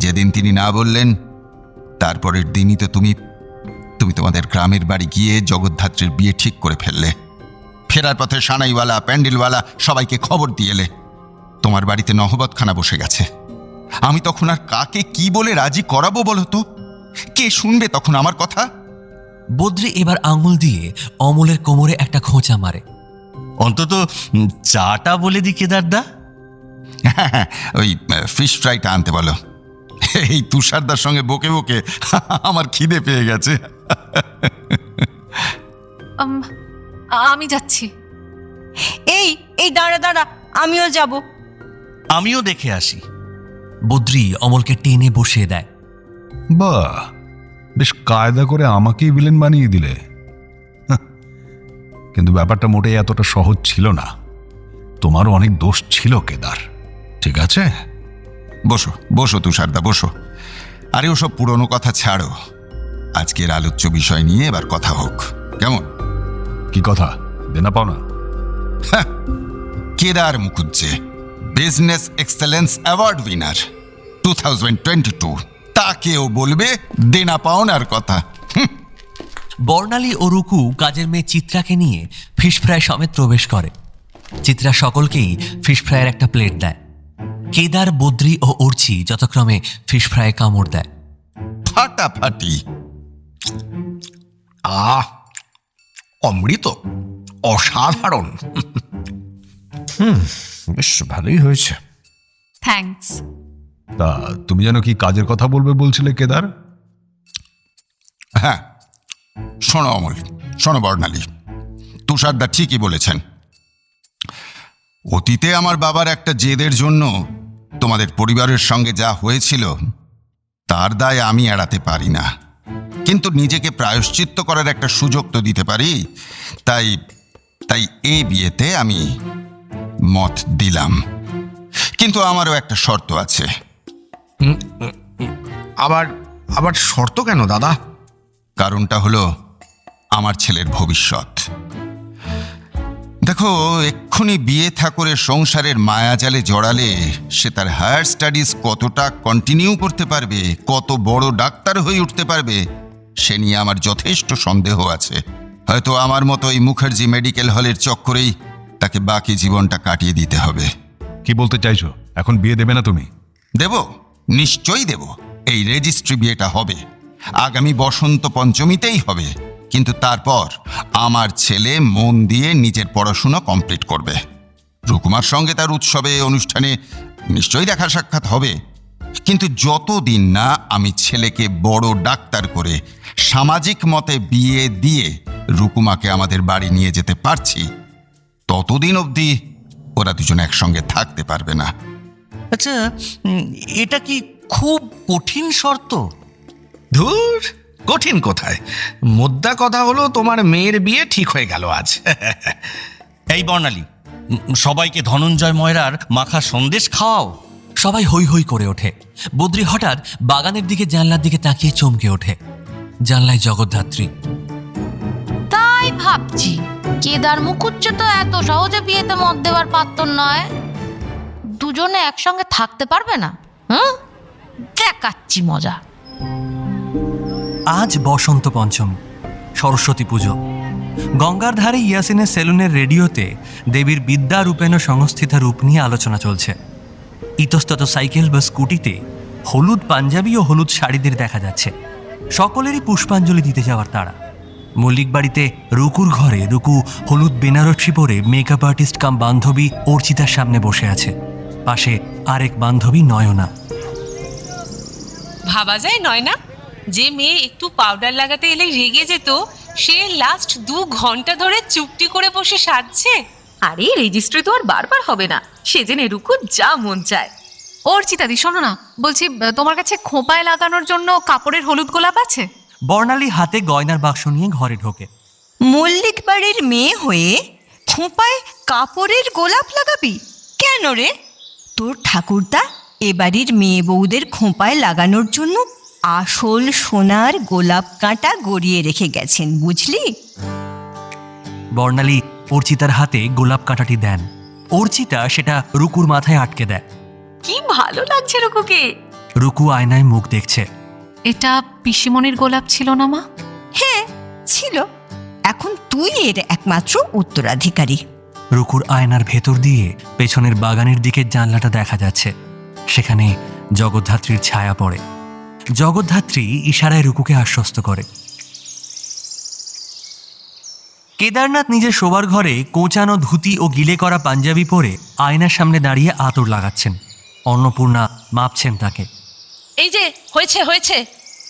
যেদিন তিনি না বললেন তারপরের দিনই তো তুমি তোমাদের গ্রামের বাড়ি গিয়ে জগদ্ধাত্রীর বিয়ে ঠিক করে ফেললে। ফেরার পথে সানাইওয়ালা, প্যান্ডেলওয়ালা সবাইকে খবর দিয়ে এলে তোমার বাড়িতে নহবতখানা বসে গেছে। আমি তখন আর কাকে কি বলে রাজি করাবো বলো তো? কে শুনবে তখন আমার কথা? বদ্রি এবার আঙুল দিয়ে অমলের কোমরে একটা খোঁচা মারে। অন্তত চাটা বলে দি কেদারদা। ওই ফিশ ফ্রাইটা আনতে বলো। এই তুষারদার সঙ্গে বকে বকে আমার খিদে পেয়ে গেছে। আমি যাচ্ছি। এই দাঁড়া দাঁড়া, আমিও যাব। আমিও দেখে আসি। বদ্রি অমলকে টেনে বসিয়ে দেয়। বাহ, বেশ কায়দা করে আমাকেই ভিলেন বানিয়ে দিলে। কিন্তু ব্যাপারটা মোটেই এতটা সহজ ছিল না। তোমারও অনেক দোষ ছিল কেদার, ঠিক আছে? বসো বসো তুষারদা, বসো। আরে ওসব পুরনো কথা ছাড়ো, আজকের আলোচ্য বিষয় নিয়ে এবার কথা হোক, কেমন? কি কথা? দেনা পাওনা? Kedar Mukhujje business excellence award winner 2022, তাকেও বলবে দেনা পাওনার কথা? বর্ণালী ও রুকু কাজের মেয়ে চিত্রাকে নিয়ে ফিশ ফ্রাই সমেত প্রবেশ করে। চিত্রা সকলকেই ফিশ ফ্রাইয়ের একটা প্লেট দেয়। কেদার, বদ্রি ও অর্চি যথাক্রমে ফিশ ফ্রাই কামড় দেয়। ফাটাফাটি। অমৃত, অসাধারণ। বেশ ভালোই হয়েছে। থ্যাঙ্কস। তা তুমি যেন কি কাজের কথা বলবে বলছিলে কেদার? হ্যাঁ, শোনো অমল, শোনো বর্ণালী, তুষারদা ঠিকই বলেছেন। অতীতে আমার বাবার একটা জেদের জন্য তোমাদের পরিবারের সঙ্গে যা হয়েছিল তার দায় আমি এড়াতে পারি না, কিন্তু নিজেকে প্রায়শ্চিত্ত করার একটা সুযোগ তো দিতে পারি। তাই তাই এই বিয়েতে আমি মত দিলাম, কিন্তু আমারও একটা শর্ত আছে। আবার শর্ত কেন দাদা? কারণটা হলো আমার ছেলের ভবিষ্যৎ। দেখো, এক্ষুনি বিয়ে থা করে সংসারের মায়াজালে জড়ালে সে তার হায়ার স্টাডিজ কতটা কন্টিনিউ করতে পারবে, কত বড় ডাক্তার হয়ে উঠতে পারবে, সে নিয়ে আমার যথেষ্ট সন্দেহ আছে। হয়তো আমার মতো এই মুখার্জি মেডিকেল হলের চক্করেই তাকে বাকি জীবনটা কাটিয়ে দিতে হবে। কি বলতে চাইছো? এখন বিয়ে দেবে না তুমি? দেব, নিশ্চয়ই দেব। এই রেজিস্ট্রি বিয়েটা হবে, আগামী বসন্ত পঞ্চমীতেই হবে, কিন্তু তারপর আমার ছেলে মন দিয়ে নিজের পড়াশুনো কমপ্লিট করবে। রুকুমার সঙ্গে তার উৎসবে অনুষ্ঠানে নিশ্চয়ই দেখা সাক্ষাৎ হবে, কিন্তু যতদিন না আমি ছেলেকে বড় ডাক্তার করে সামাজিক মতে বিয়ে দিয়ে রুকুমাকে আমাদের বাড়ি নিয়ে যেতে পারছি, ততদিন অবধি ওরা দুজন একসঙ্গে থাকতে পারবে না। আচ্ছা, এটা কি খুব কঠিন শর্ত? ধুর, কঠিন কোথায়, মোদ্দা কথা হলো তোমার মেয়ের বিয়ে ঠিক হয়ে গেল আজ। এই বর্ণালী, সবাইকে ধনঞ্জয় ময়রার মাখা সন্দেশ খাওয়াও। সবাই হৈ হৈ করে ওঠে। বদ্রি হঠাৎ বাগানের দিকে জানলার দিকে তাকিয়ে চমকে ওঠে। জানলায় জগদ্ধাত্রী। তাই ভাবছি কেদার মুখুজ্জ তো এত সহজে বিয়েতে মত দেওয়ার পাত্র নয়। দুজনে একসঙ্গে থাকতে পারবে না? হুম, দেখাচ্ছি মজা। আজ বসন্ত পঞ্চমী, সরস্বতী পুজো। গঙ্গার ধারে ইয়াসিনের সেলুনের রেডিওতে দেবীর বিদ্যা রূপেণ সংস্থিতা রূপ নিয়ে আলোচনা চলছে। ইতস্তত সাইকেল বা স্কুটিতে হলুদ পাঞ্জাবি ও হলুদ শাড়িদের দেখা যাচ্ছে। সকলেরই পুষ্পাঞ্জলি দিতে যাওয়ার তাড়া। মল্লিক বাড়িতে রুকুর ঘরে রুকু হলুদ বেনারসি পরে মেকআপ আর্টিস্ট কাম বান্ধবী অর্চিতার সামনে বসে আছে। পাশে আরেক বান্ধবী নয়না। ভাবা যায় নয় না, যে মেয়ে একটু পাউডার লাগাতে এলে রেগে যেত, সে লাস্ট 2 ঘন্টা ধরে চুপটি করে বসে সাজছে। আরে রেজিস্ট্রি তো আর বারবার হবে না, সেজেনে রুকু যা মন চায়। অর্চিতাদি শোনো না, বলছি তোমার কাছে খোঁপায় লাগানোর জন্য কাপড়ের হলুদ গোলাপ আছে? বর্ণালী হাতে গয়নার বাক্স নিয়ে ঘরে ঢোকে। মল্লিক বাড়ির মেয়ে হয়ে খোঁপায় কাপড়ের গোলাপ লাগাবি কেন রে? তোর ঠাকুরদা এ বাড়ির মেয়ে বউদের খোঁপায় লাগানোর জন্য আসল সোনার গোলাপ কাঁটা গড়িয়ে রেখে গেছেন, বুঝলি? বর্ণালী অর্চিতার হাতে গোলাপ কাঁটাটি দেন। অর্চিতা সেটা রুকুর মাথায় আটকে দেয়। কি ভালো লাগছে রুকুকে। রুকু আয়নায় মুখ দেখছে। এটা পিসিমণির গোলাপ ছিল না মা? হ্যাঁ ছিল, এখন তুই এর একমাত্র উত্তরাধিকারী। রুকুর আয়নার ভেতর দিয়ে পেছনের বাগানের দিকে জানলাটা দেখা যাচ্ছে। সেখানে জগদ্ধাত্রীর ছায়া পড়ে। জগদ্ধাত্রী ইশারায় রুকুকে আশ্বস্ত করে। কেদারনাথ নিজের শোবার ঘরে কোঁচানো ধুতি ও গিলে করা পাঞ্জাবি পরে আয়নার সামনে দাঁড়িয়ে আতর লাগাচ্ছেন। অন্নপূর্ণা মাপছেন তাকে। এই যে হয়েছে হয়েছে,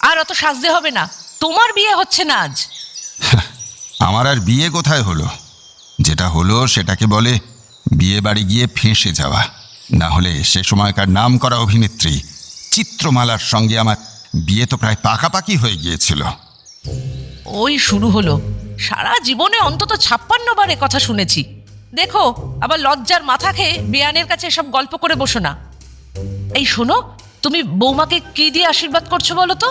আর অত সাজতে হবে না, তোমার বিয়ে হচ্ছে না আজ। আমার আর বিয়ে কোথায় হলো? যেটা হলো সেটাকে বলে বিয়ে বাড়ি গিয়ে ফেঁসে যাওয়া। না হলে সে সময়কার নাম করা অভিনেত্রী চিত্রমালার সঙ্গে আমার বিয়ে তো প্রায় পাকাপাকি হয়ে গিয়েছিল। ওই শুরু হলো, সারা জীবনে অন্তত 56 বার এ কথা শুনেছি। দেখো, আবার লজ্জার মাথা খেয়ে বেয়ানের কাছে এসব গল্প করে বসো না। এই শোনো, তুমি বৌমাকে কি দিয়ে আশীর্বাদ করছো বলো তো?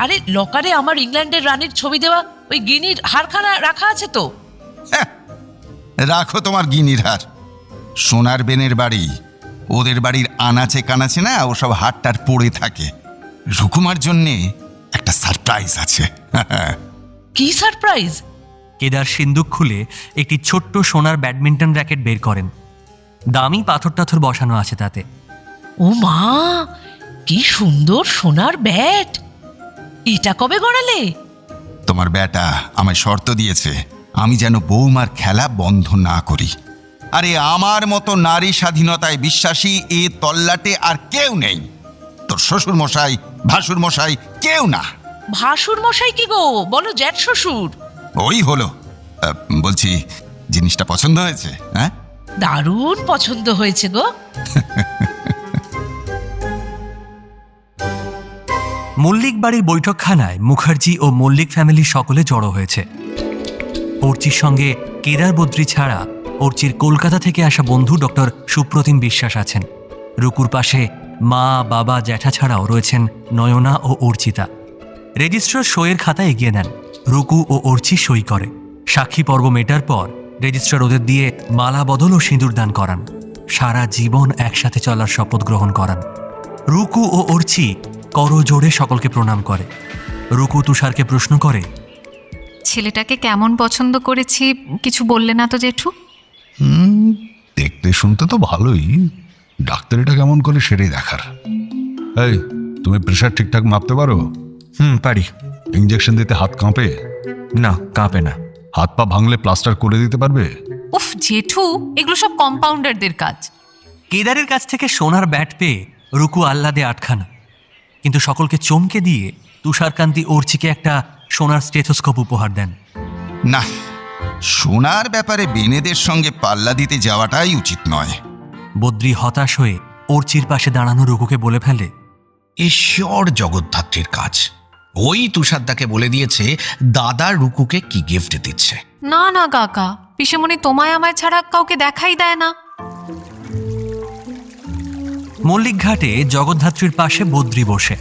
আরে লকারে আমার ইংল্যান্ডের রানীর ছবি দেওয়া ওই গিনির হারখানা রাখা আছে তো। রাখো তোমার গিনির হার। সোনার বেনের বাড়ি, ওদের বাড়ির আনাচে কানাচে না ওসব হারটার পড়ে থাকে। রুকুমার জন্যে একটা সারপ্রাইজ আছে। কি সারপ্রাইজ? কেদার সিন্দুক খুলে একটি ছোট্ট সোনার ব্যাডমিন্টন র্যাকেট বের করেন। দামি পাথর টাথর বসানো আছে তাতে। ও মা, কি সুন্দর সোনার ব্যাট! এটা কবে গড়ালে? তোমার বেটা আমায় শর্ত দিয়েছে, আমি যেন বৌমার খেলা বন্ধ না করি। আরে আমার মতো নারী স্বাধীনতায় বিশ্বাসী এ তল্লাটে আর কেউ নেই। তোর শ্বশুর মশাই, ভাসুর মশাই, কেউ না। ভাসুর মশাই কি গো? বলো জ্যাঠ শ্বশুর। ওই হলো। বলছি, জিনিসটা পছন্দ হয়েছে? হ্যাঁ, দারুণ পছন্দ হয়েছে গো। মল্লিক বাড়ির বৈঠকখানায় মুখার্জি ও মল্লিক ফ্যামিলি সকলে জড়ো হয়েছে। অর্চির সঙ্গে কেদার বদ্রি ছাড়া অর্চির কলকাতা থেকে আসা বন্ধু ডক্টর সুপ্রতিম বিশ্বাস আছেন। রুকুর পাশে মা, বাবা, জ্যাঠা ছাড়াও রয়েছেন নয়না ও অর্চিতা। রেজিস্ট্রার সইয়ের খাতা এগিয়ে নেন। রুকু ও অর্চি সই করে। সাক্ষী পর্ব মেটার পর রেজিস্ট্রার ওদের দিয়ে মালা বদল ও সিঁদুর দান করান। সারা জীবন একসাথে চলার শপথ গ্রহণ করান। রুকু ও অর্চি করজোড়ে সকলকে প্রণাম করে। রুকু তুষারকে প্রশ্ন করে, ছেলেটাকে কেমন পছন্দ করেছি কিছু বললে না তো জেঠু? দেখতে শুনতে তো ভালোই, ডাক্তারিটা কেমন করে সেটাই দেখার। এই, তুমি প্রেশার ঠিকঠাক মাপতে পারো? পারি। ইঞ্জেকশন দিতে হাত কাঁপে? না, কাঁপে না। হাত পা ভাঙলে প্লাস্টার করে দিতে পারবে? উফ জেঠু, এগুলো সব কম্পাউন্ডারদের কাজ। কেদারের কাছ থেকে সোনার ব্যাট পেয়ে রুকু আহ্লাদে আটখানা, কিন্তু সকলকে চমকে দিয়ে তুষারকান্তি অর্চিকে একটা সোনার স্টেথোস্কোপ উপহার দেন। না, সোনার ব্যাপারে বেনেদের সঙ্গে পাল্লা দিতে যাওয়াটাই উচিত নয়। বদ্রি হতাশ হয়ে অর্চির পাশে দাঁড়ানো রুকুকে বলে ফেলে, ঈশ্বর জগদ্ধাত্রীর কাজ। ওই তুষারদাকে বলে দিয়েছে দাদা রুকুকে কি গিফট দিচ্ছে। না না কাকা, পিসেমণি তোমায় আমায় ছাড়া কাউকে দেখাই দেয় না। মল্লিক ঘাটে জগদ্ধাত্রীর পাশে বদ্রি বসে।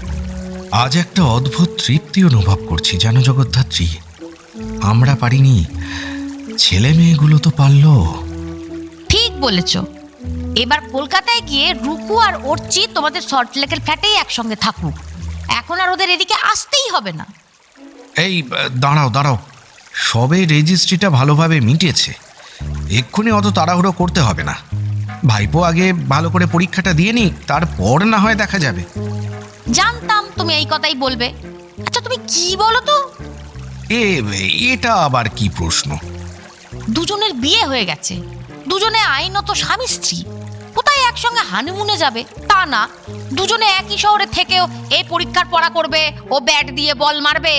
আজ একটা অদ্ভুত তৃপ্তি অনুভব করছি, জানো জগদ্ধাত্রী। আমরা পারিনি, ছেলে মেয়েগুলো তো পারলো। ঠিক বলেছ। এবার কলকাতায় গিয়ে রুকু আর অর্চি তোমাদের সল্টলেকের ফ্ল্যাটেই একসঙ্গে থাকুক। এখন আর ওদের এদিকে আসতেই হবে না। এই দাঁড়াও দাঁড়াও, সবে রেজিস্ট্রিটা ভালোভাবে মিটেছে, এক্ষুনি অত তাড়াহুড়ো করতে হবে না। ভাইপো আগে ভালো করে পরীক্ষাটা দিয়ে নিক, তারপর না হয় দেখা যাবে। জানতাম তুমি এই কথাই বলবে। আচ্ছা তুমি কি বলো তো? এটা আবার কি প্রশ্ন? দুজনের বিয়ে হয়ে গেছে, দুজনে আইনত স্বামী স্ত্রী, কোথায় একসঙ্গে হানিমুনে যাবে তা না, দুজনে একই শহরে থেকেও এই পরীক্ষার পড়া করবে, ও ব্যাট দিয়ে বল মারবে।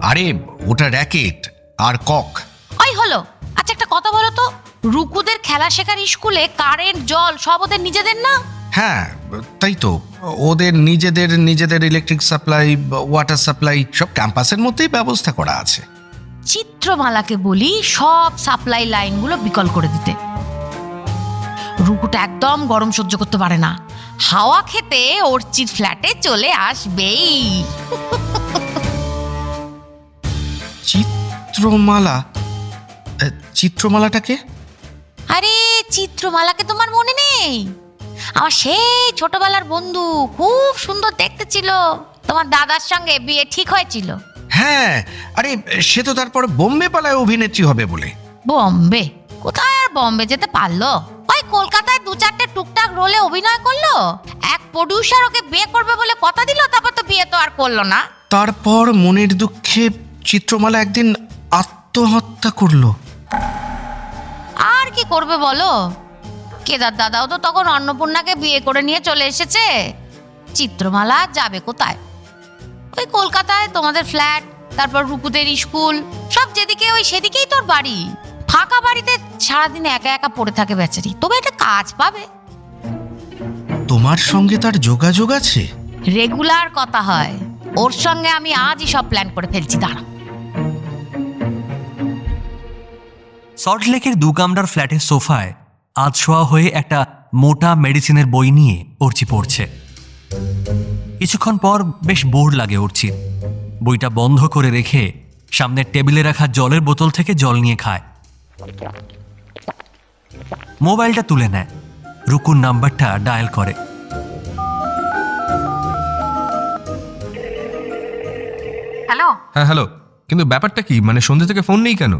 আরে ওটা র্যাকেট আর কক। ওই হলো। আচ্ছা একটা কথা বলো তো, রুকুদের খেলা শেখার স্কুলে কারেন্ট জল সব ওদের নিজেদের না? হ্যাঁ তাই তো, ওদের নিজেদের ইলেকট্রিক সাপ্লাই, ওয়াটার সাপ্লাই সব ক্যাম্পাসের মধ্যেই ব্যবস্থা করা আছে। চিত্রমালাকে বলি সব সাপ্লাই লাইনগুলো বিকল করে দিতে। রুকুটা একদম গরম সহ্য করতে পারে না, হাওয়া খেতে অর্চির ফ্ল্যাটে চলে আসবেই। চিত্রমালাটাকে? আরে চিত্রমালাকে তোমার মনে নেই? আমার সেই ছোটবেলার বন্ধু, খুব সুন্দর দেখতে ছিল, তোমার দাদার সঙ্গে বিয়ে ঠিক হয়েছিল। হ্যাঁ, আরে সে তো তারপর বোম্বে পালায় অভিনেত্রী হবে বলে। বোম্বে? কোথায় আর বোম্বে যেতে পারলো? ওই কলকাতায় 2-4টে টুকটাক রোলে অভিনয় করলো। এক প্রডিউসার ওকে বিয়ে করবে বলে কথা দিল, তারপর তো বিয়ে তো আর করলো না। তারপর মনের দুঃখে চিত্রমালা একদিন আত্মহত্যা করলো। আর কি করবে বলো? কেদার দাদাও তো তখন অন্নপূর্ণাকে বিয়ে করে নিয়ে চলে এসেছে। চিত্রমালা যাবে কোথায়? ওই কলকাতায় তোমাদের ফ্ল্যাট, তারপর রুকুদের স্কুল, সব যেদিকে ওই সেদিকেই তোর বাড়ি। ফাঁকা বাড়িতে সারাদিন একা একা পড়ে থাকে বেচারি, তবে একটা কাজ পাবে। তোমার সঙ্গে তার যোগাযোগ আছে? রেগুলার কথা হয় ওর সঙ্গে। আমি আজই সব প্ল্যান করে ফেলছি, দাঁড়া। সল্টলেকের 2 কামরার ফ্ল্যাটের সোফায় আধশোয়া হয়ে একটা মোটা মেডিসিনের বই নিয়ে অর্চি পড়ছে। কিছুক্ষণ পর বেশ বোর লাগে অর্চির। বইটা বন্ধ করে রেখে সামনের টেবিলে রাখা জলের বোতল থেকে জল নিয়ে খায়। মোবাইলটা তুলে নেয়, রুকুর নাম্বারটা ডায়াল করে। হ্যালো। হ্যাঁ হ্যালো, কিন্তু ব্যাপারটা কি? মানে সন্ধ্যে থেকে ফোন নেই কেন?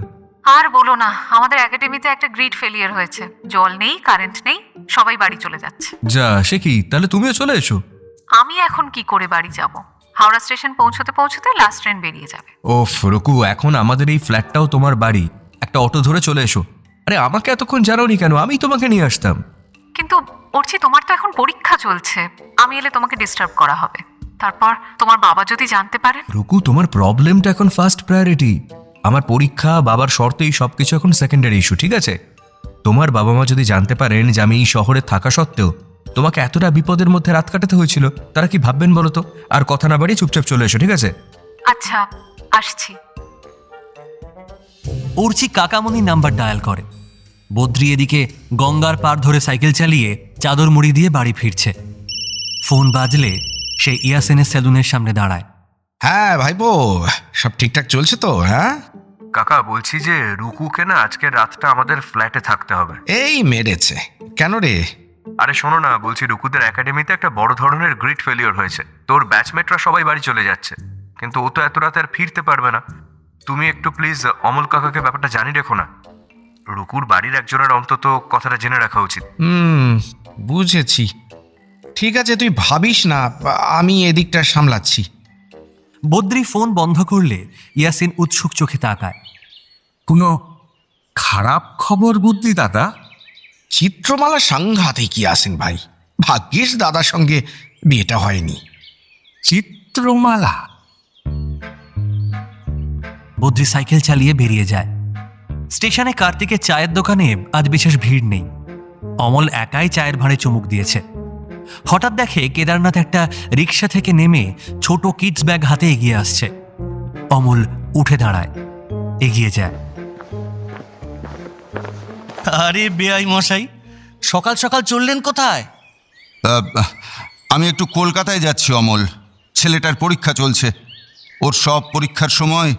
আর বলো না, আমাদের একাডেমিতে একটা গ্রিড ফেলিয়ার হয়েছে, জল নেই, কারেন্ট নেই, সবাই বাড়ি চলে যাচ্ছে। যা, সে কি? তাহলে তুমিও চলে এসো। আমি এখন কি করে বাড়ি যাব? হাওড়া স্টেশন পৌঁছতে পৌঁছতে লাস্ট ট্রেন বেরিয়ে যাবে। ওফ রুকু, এখন আমাদের এই ফ্ল্যাটটাও তোমার বাড়ি, একটা অটো ধরে চলে এসো। আরে আমাকে এতক্ষণ জানাওনি কেন? আমি তোমাকে নিয়ে আসতাম। কিন্তু অর্চি, তোমার তো এখন পরীক্ষা চলছে, আমি এলে তোমাকে ডিস্টার্ব করা হবে। তারপর তোমার বাবা যদি জানতে পারেন। রুকু, তোমার প্রবলেমটা এখন ফার্স্ট প্রায়োরিটি। আমার পরীক্ষা, বাবার শর্ত, এই সব কিছু এখন সেকেন্ডারি ইস্যু, ঠিক আছে? তোমার বাবা মা যদি জানতে পারেন যে আমি এই শহরে থাকা সত্ত্বেও তোমাকে এতটা বিপদের মধ্যে রাত কাটাতে হয়েছিল, তারা কি ভাববেন বলো তো? আর কথা না বাড়িয়ে চুপচাপ চলে এসো, ঠিক আছে? আচ্ছা, আসছি। অর্চি কাকামণির নাম্বার ডায়াল করে। বদ্রি এদিকে গঙ্গার পার ধরে সাইকেল চালিয়ে চাদর মুড়ি দিয়ে বাড়ি ফিরছে। ফোন বাজলে সে ইয়াসেনের সেলুনের সামনে দাঁড়ায়। হ্যাঁ ভাইপো, সব ঠিকঠাক চলছে তো? হ্যাঁ কাকা, বলছি যে রুকুকে না আজকের রাতটা আমাদের ফ্ল্যাটে থাকতে হবে। এই মেরেছে কেন রে? আরে শোনো না, বলছি রুকুদের একাডেমিতে একটা বড় ধরনের গ্রিড ফেলিওর হয়েছে। তোর ব্যাচমেটরা সবাই বাড়ি চলে যাচ্ছে, কিন্তু ও তো এত রাতে আর ফিরতে পারবে না। তুমি একটু প্লিজ অমল কাকাকে ব্যাপারটা জানিয়ে রেখো না। রুকুর বাড়ির একজনের অন্তত কথাটা জেনে রাখা উচিত। বুঝেছি। ঠিক আছে, তুই ভাবিস না, আমি এদিকটা সামলাচ্ছি। বদ্রি ফোন বন্ধ করলে ইয়াসিন উৎসুক চোখে তাকায়। কোনো খারাপ খবর বুদ্ধি দাদা? চিত্রমালা সাংঘাতিক আসেন ভাই, ভাগ্যিস দাদার সঙ্গে বিয়েটা হয়নি। চিত্রমালা? বদ্রি সাইকেল চালিয়ে বেরিয়ে যায়। স্টেশনে কার্তিকের চায়ের দোকানে আজ বিশেষ ভিড় নেই। অমল একাই চায়ের ভাঁড়ে চুমুক দিয়েছে। হঠাৎ দেখে কেদারনাথ একটা রিক্সা থেকে নেমে ছোট কিডস ব্যাগ হাতে এগিয়ে আসছে। অমল উঠে দাঁড়ায়, এগিয়ে যায়। আরে বেআই মশাই, সকাল সকাল চললেন কোথায়? আমি একটু কলকাতায় যাচ্ছি অমল। ছেলেটার পরীক্ষা চলছে। ওর সব পরীক্ষার সময়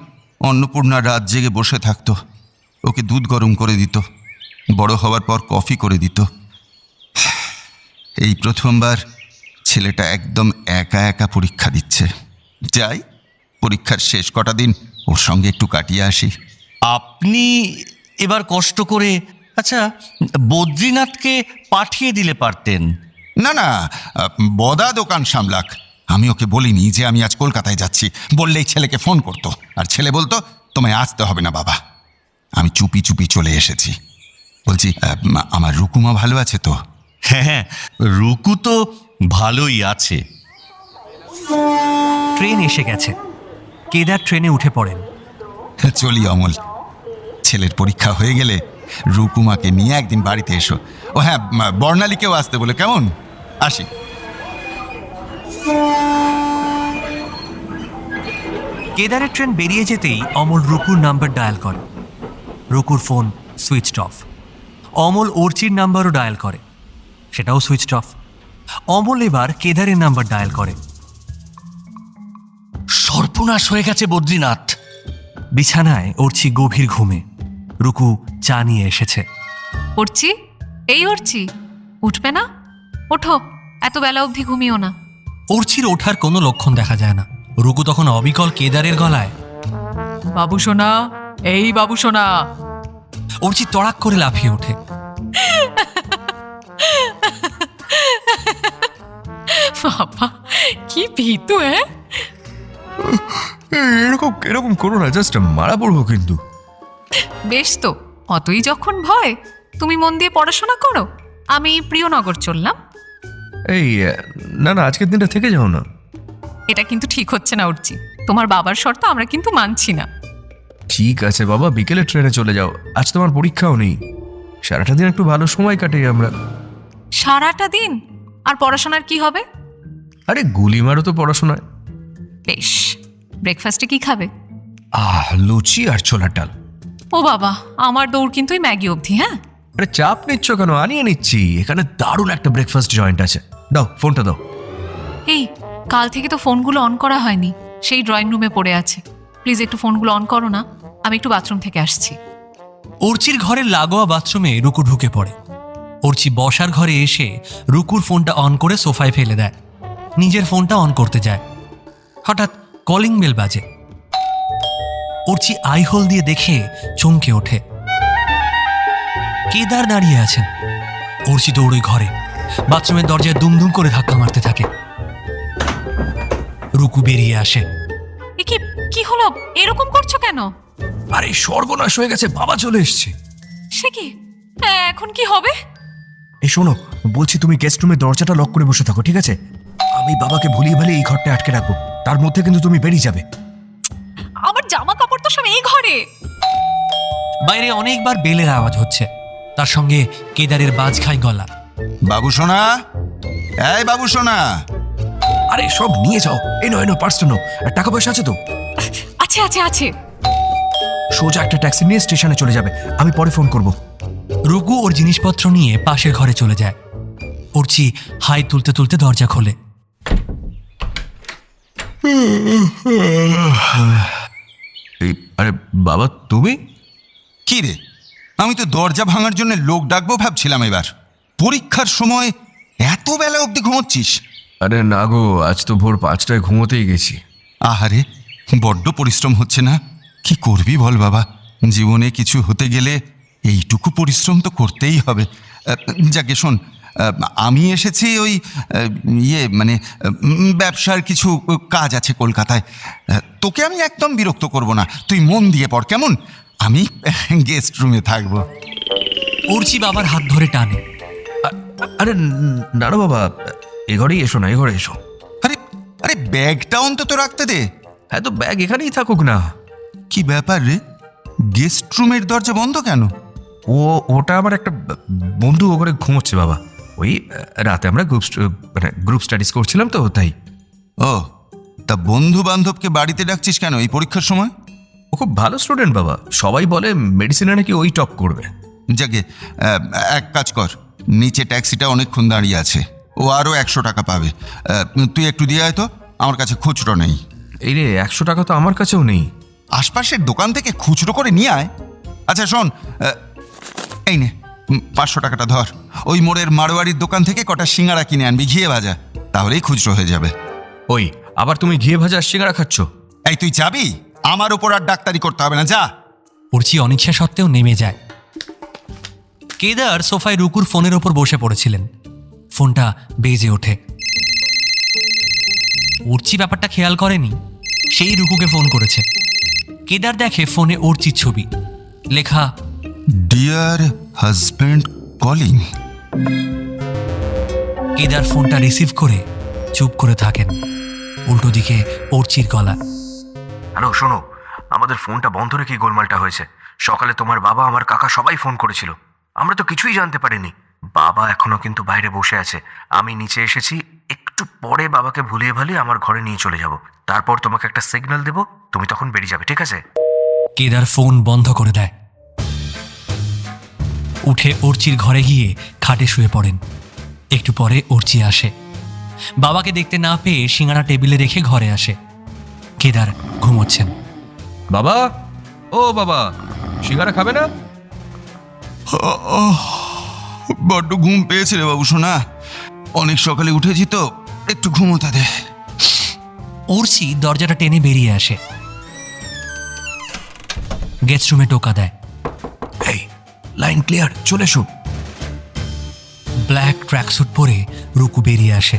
অন্নপূর্ণা রাত জেগে বসে থাকতো। ওকে দুধ গরম করে দিত, বড় হওয়ার পর কফি করে দিত। এই প্রথমবার ছেলেটা একদম একা একা পরীক্ষা দিচ্ছে। যাই, পরীক্ষার শেষ কটা দিন ওর সঙ্গে একটু কাটিয়ে আসি। আপনি এবার কষ্ট করে আচ্ছা বদ্রীনাথকে পাঠিয়ে দিলে পারতেন। না না, বদা দোকান সামলাক। আমি ওকে বলিনি যে আমি আজ কলকাতায় যাচ্ছি। বললেই ছেলেকে ফোন করতো, আর ছেলে বলতো তোমায় আসতে হবে না বাবা। আমি চুপি চুপি চলে এসেছি। বলছি, আমার রুকুমা ভালো আছে তো? হ্যাঁ, রুকু তো ভালোই আছে। ট্রেন এসে গেছে। কেদার ট্রেনে উঠে পড়েন। চলি অমল, ছেলের পরীক্ষা হয়ে গেলে রুকুমাকে নিয়ে একদিন বাড়িতে এসো। ও হ্যাঁ, বর্ণালীকেও আসতে বলে, কেমন? আসি। কেদারের ট্রেন বেরিয়ে যেতেই অমল রুকুর নাম্বার ডায়াল করে। রুকুর ফোন সুইচড অফ। অমল অর্চির নাম্বারও ডায়াল করে, সেটাও সুইচড অফ। অমল এবার কেদারের নাম্বার ডায়াল করে। সর্বনাশ হয়ে গেছে বদ্রীনাথ। বিছানায় অর্চি গভীর ঘুমে। রুকু চা নিয়ে এসেছে। উঠছি, এই উঠছি, উঠবে না? ওঠো, এত বেলা অবধি ঘুমিও না। অর্চির ওঠার কোনো লক্ষণ দেখা যায় না। রুকু তখন অবিকল কেদারের গলায়, বাবু সোনা, এই বাবু সোনা। অর্চি তড়াক করে লাফিয়ে ওঠে। বাবা কি ভীতু! এরকম এরকম করো না, জাস্ট মারা পড়বো কিন্তু। বেশ তো, অতই যখন ভয়, তুমি মন দিয়ে পড়াশোনা করো। আমি প্রিয়নগর চললাম। এই না না, আজকের দিনটা থেকে যাও না। এটা কিন্তু ঠিক হচ্ছে না উঠছি। তোমার বাবার শর্ত আমরা কিন্তু মানছি না। ঠিক আছে বাবা, বিকেলে ট্রেনে চলে যাও। আজ তোমার পরীক্ষাও নেই। সারাটা দিন একটু ভালো সময় কাটাই আমরা। সারাটা দিন? আর পড়াশোনার কি হবে? আরে গুলি মারো তো পড়াশোনায়। বেশ, ব্রেকফাস্টে কি খাবে? লুচি আর ছোলার ডাল। ও বাবা, আমার দৌড় কিন্তু ওই ম্যাগি অবধি। হ্যাঁ, আরে চাপ নিচ্ছ কেন? আনিয়ে নিচ্ছি। এখানে দারুণ একটা ব্রেকফাস্ট জয়েন্ট আছে। দাও ফোনটা দাও। এই কাল থেকে তো ফোনগুলো অন করা হয়নি, সেই ড্রয়িং রুমে পড়ে আছে। প্লিজ একটু ফোনগুলো অন করো না, আমি একটু বাথরুম থেকে আসছি। অর্চির ঘরের লাগোয়া বাথরুমে রুকু ঢুকে পড়ে। অর্চি বসার ঘরে এসে রুকুর ফোনটা অন করে সোফায় ফেলে দেয়। নিজের ফোনটা অন করতে যায়। হঠাৎ কলিং বেল বাজে। অর্চি আই হোল দিয়ে দেখে চমকে ওঠে। কেদার দাঁড়িয়ে আছেন। অর্চি দৌড়ে ঘরে, বাথরুমের দরজায় দুমদুম করে ধাক্কা মারতে থাকে। রুকু বেরিয়ে আসে। কি হলো? এরকম করছো কেন? আরে সর্বনাশ হয়ে গেছে, বাবা চলে এসছে। সে কি? এখন কি হবে? এই শোনো, বলছি তুমি গেস্ট রুমের দরজাটা লক করে বসে থাকো, ঠিক আছে? আমি বাবাকে ভুলিয়ে ভালিয়ে এই ঘরটা আটকে রাখবো। তার মধ্যে কিন্তু তুমি বেরিয়ে যাবে। আমার জামা কাপড় তো সব এই ঘরে। বাইরে অনেকবার বেলের আওয়াজ হচ্ছে, তার সঙ্গে কেদারের বাজ খায় গলা। বাবু সোনা, এই বাবু সোনা। আরে সব নিয়ে যাও। এনো পার্সটা নো। আর টাকা পয়সা আছে তো? আছে আছে আছে। সোজা একটা ট্যাক্সি নিয়ে স্টেশনে চলে যাবে, আমি পরে ফোন করব। রুকু ওর জিনিসপত্র নিয়ে পাশের ঘরে চলে যায়। অর্চি হাই তুলতে তুলতে দরজা খোলে। আরে বাবা তুমি? কি রে, আমি তো দরজা ভাঙার জন্য লোক ডাকবো ভাবছিলাম। এবার পরীক্ষার সময় এত বেলা অবধি ঘুমোচ্ছিস? আরে না গো, আজ তো ভোর 5টায় ঘুমোতেই গেছি। আহারে, বড্ড পরিশ্রম হচ্ছে না? কি করবি বল বাবা, জীবনে কিছু হতে গেলে এইটুকু পরিশ্রম তো করতেই হবে। যাকে শোন, আমি এসেছি ওই ব্যবসার কিছু কাজ আছে কলকাতায়। তোকে আমি একদম বিরক্ত করব না, তুই মন দিয়ে পড় কেমন? আমি গেস্ট রুমে থাকবো। অর্চি বাবার হাত ধরে টানে। আরে না না বাবা, এ ঘরেই এসো না, এ ঘরে এসো। আরে আরে ব্যাগটা অন্তত রাখতে দে। হ্যাঁ তো ব্যাগ এখানেই থাকুক না। কি ব্যাপার রে, গেস্ট রুমের দরজা বন্ধ কেন? ওটা আমার একটা বন্ধু ও ঘরে ঘুমোচ্ছে বাবা। ওই রাতে আমরা গ্রুপ স্টাডিজ করছিলাম তো, তাই। ও, তা বন্ধু বান্ধবকে বাড়িতে ডাকছিস কেন এই পরীক্ষার সময়? ও খুব ভালো স্টুডেন্ট বাবা, সবাই বলে মেডিসিনে নাকি ওই টপ করবে। যাকে এক কাজ কর, নিচে ট্যাক্সিটা অনেকক্ষণ দাঁড়িয়ে আছে, ও আরও 100 টাকা পাবে। তুই একটু দিয়ে আয় তো, আমার কাছে খুচরো নেই। এই রে, 100 টাকা তো আমার কাছেও নেই। আশপাশের দোকান থেকে খুচরো করে নিয়ে আয়। আচ্ছা শোন, এই নে 500 টাকাটা ধর, ওই মোড়ের মারোয়ারির দোকান থেকে কটা সিঙ্গারা কিনে আনবি, ঘিয়ে ভাজা, তাহলেই খুচরো হয়ে যাবে। ওই আবার তুমি ঘিয়ে ভাজা সিঙ্গারা খাচ্ছ? এই তুই যাবি? আমার ওপর আর ডাক্তারি করতে হবে না, যা। অর্চি অনিচ্ছা সত্ত্বেও নেমে যায়। কেদার সোফায় রুকুর ফোনের ওপর বসে পড়েছিলেন। ফোনটা বেজে ওঠে। অর্চি ব্যাপারটা খেয়াল করেনি, সেই রুকুকে ফোন করেছে। কেদার দেখে ফোনে অর্চির ছবি, লেখা ডিয়ার হাজব্যান্ড কলিং। কেদার ফোনটা রিসিভ করে চুপ করে থাকেন। উল্টো দিকে অর্চির গলা। হ্যালো, শোনো, আমাদের ফোনটা বন্ধ রেখে গোলমালটা হয়েছে। সকালে তোমার বাবা, আমার কাকা সবাই ফোন করেছিল, আমরা তো কিছুই জানতে পারিনি। বাবা এখনো কিন্তু বাইরে বসে আছে। আমি নিচে এসেছি, একটু পরে বাবাকে ভুলিয়ে ভালিয়ে আমার ঘরে নিয়ে চলে যাব। তারপর তোমাকে একটা সিগন্যাল দেবো, তুমি তখন বেরিয়ে যাবে, ঠিক আছে? কেদার ফোন বন্ধ করে দেয়। উঠে অর্চির ঘরে গিয়ে খাটে শুয়ে পড়েন। একটু পরে অর্চি আসে। বাবাকে দেখতে না পেয়ে সিঙ্গারা টেবিলে রেখে ঘরে আসে। কেদার ঘুমোচ্ছেন। বাবা, ও বাবা, সিঙ্গারা খাবে না? বড্ড ঘুম পেয়েছে রে বাবু সোনা, অনেক সকালে উঠেছি তো, একটু ঘুমোতে দে। অর্চি দরজাটা টেনে বেরিয়ে আসে, গেস্ট রুমে টোকা দেয়। এই লাইন ক্লিয়ার, চলে এসো। ব্ল্যাক ট্র্যাকস্যুট পরে রুকু বেরিয়ে আসে,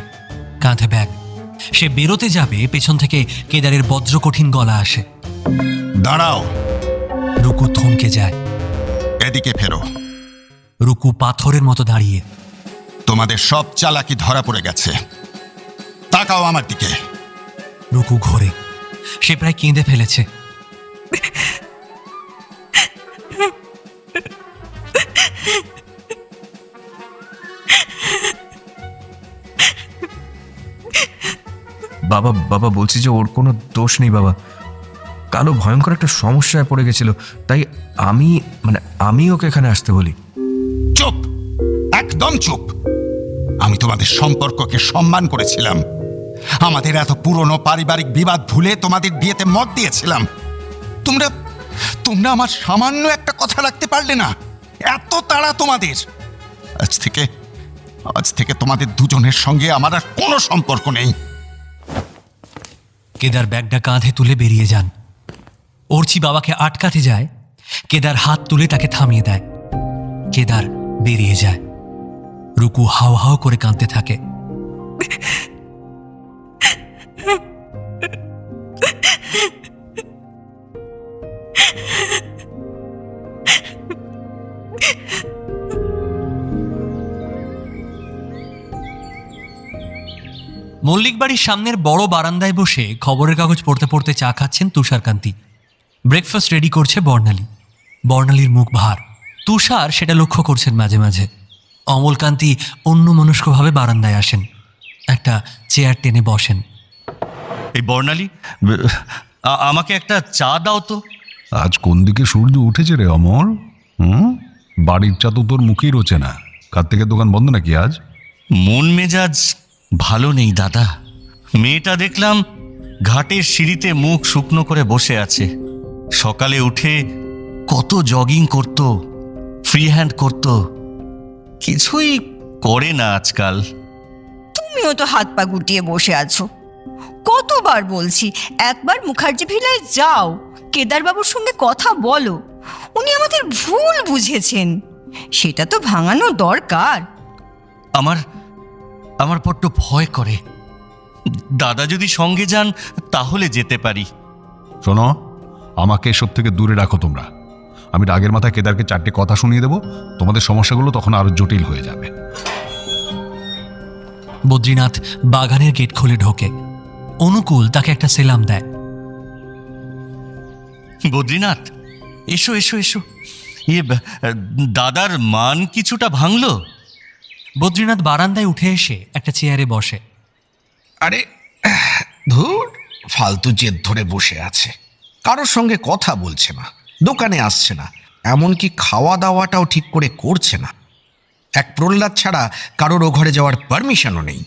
কাঁধে ব্যাগ। সে বেরোতে যাবে, পেছন থেকে কেদারের বজ্রকঠিন গলা আসে। দাঁড়াও। রুকু থমকে যায়। এদিকে ফেরো। রুকু পাথরের মতো দাঁড়িয়ে। তোমাদের সব চালাকি ধরা পড়ে গেছে, তাকাও আমার দিকে। রুকু ঘোরে, সে প্রায় কেঁদে ফেলেছে। বাবা বাবা বলছি যে ওর কোনো দোষ নেই বাবা। কালো ভয়ঙ্কর একটা সমস্যায় পড়ে গেছিল, তাই আমি ওকে এখানে আসতে বলি। চুপ, একদম চুপ। আমি তোমাদের সম্পর্ককে সম্মান করেছিলাম, আমাদের এত পুরনো পারিবারিক বিবাদ ভুলে তোমাদের বিয়েতে মত দিয়েছিলাম। তোমরা তোমরা আমার সামান্য একটা কথা রাখতে পারলে না, এত তাড়া তোমাদের। আজ থেকে তোমাদের দুজনের সঙ্গে আমার আর কোনো সম্পর্ক নেই। কেদার ব্যাগটা কাঁধে তুলে বেরিয়ে যান। অর্চি বাবাকে আটকাতে যায়, কেদার হাত তুলে তাকে থামিয়ে দেয়। কেদার বেরিয়ে যায়। রুকু হাও হাও করে কাঁদতে থাকে। মল্লিক বাড়ির সামনের বড় বারান্দায় বসে খবরের কাগজ পড়তে পড়তে চা খাচ্ছেন তুষারকান্তি। ব্রেকফাস্ট রেডি করছে বর্ণালী। বর্ণালীর মুখ ভার, তুষার সেটা লক্ষ্য করছেন মাঝে মাঝে। অমলকান্তি অন্যমনস্কভাবে বারান্দায় আসেন, একটা চেয়ার টেনে বসেন। এই বর্ণালী, আমাকে একটা চা দাও তো। আজ কোন দিকে সূর্য উঠেছে রে অমর? বাড়ির চা তো তোর মুখেই রোচে না। কার থেকে দোকান বন্ধ নাকি আজ? মন মেজাজ ভালো নেই দাদা। মেয়েটা দেখলাম ঘাটের সিঁড়িতে মুখ শুকনো করে বসে আছে। সকালে উঠে কত জগিং করত, ফ্রি হ্যান্ড করত, কিছুই করে না আজকাল। তুমিও তো হাত পা গুটিয়ে বসে আছো। কতবার বলছি একবার মুখার্জি ভিলায় যাও, কেদারবাবুর সঙ্গে কথা বলো, উনি আমাদের ভুল বুঝেছেন, সেটা তো ভাঙানো দরকার। আমার আমার বড্ড ভয় করে। দাদা যদি সঙ্গে যান তাহলে যেতে পারি। শোনো, আমাকে এসব থেকে দূরে রাখো তোমরা। আমি রাগের মাথায় কেদারকে 4টে কথা শুনিয়ে দেবো, তোমাদের সমস্যাগুলো তখন আরো জটিল হয়ে যাবে। বদ্রীনাথ বাগানের গেট খুলে ঢোকে। অনুকূল তাকে একটা সেলাম দেয়। বদ্রীনাথ, এসো এসো এসো। দাদার মান কিছুটা ভাঙলো। বদ্রীনাথ বারান্দায় উঠে এসে একটা চেয়ারে বসে। আরে ধুর, ফালতু জেদ ধরে বসে আছে, কারোর সঙ্গে কথা বলছে না, দোকানে আসছে না, এমনকি খাওয়া দাওয়াটাও ঠিক করে করছে না। এক প্রহ্লাদ ছাড়া কারোর ও ঘরে যাওয়ার পারমিশনও নেই।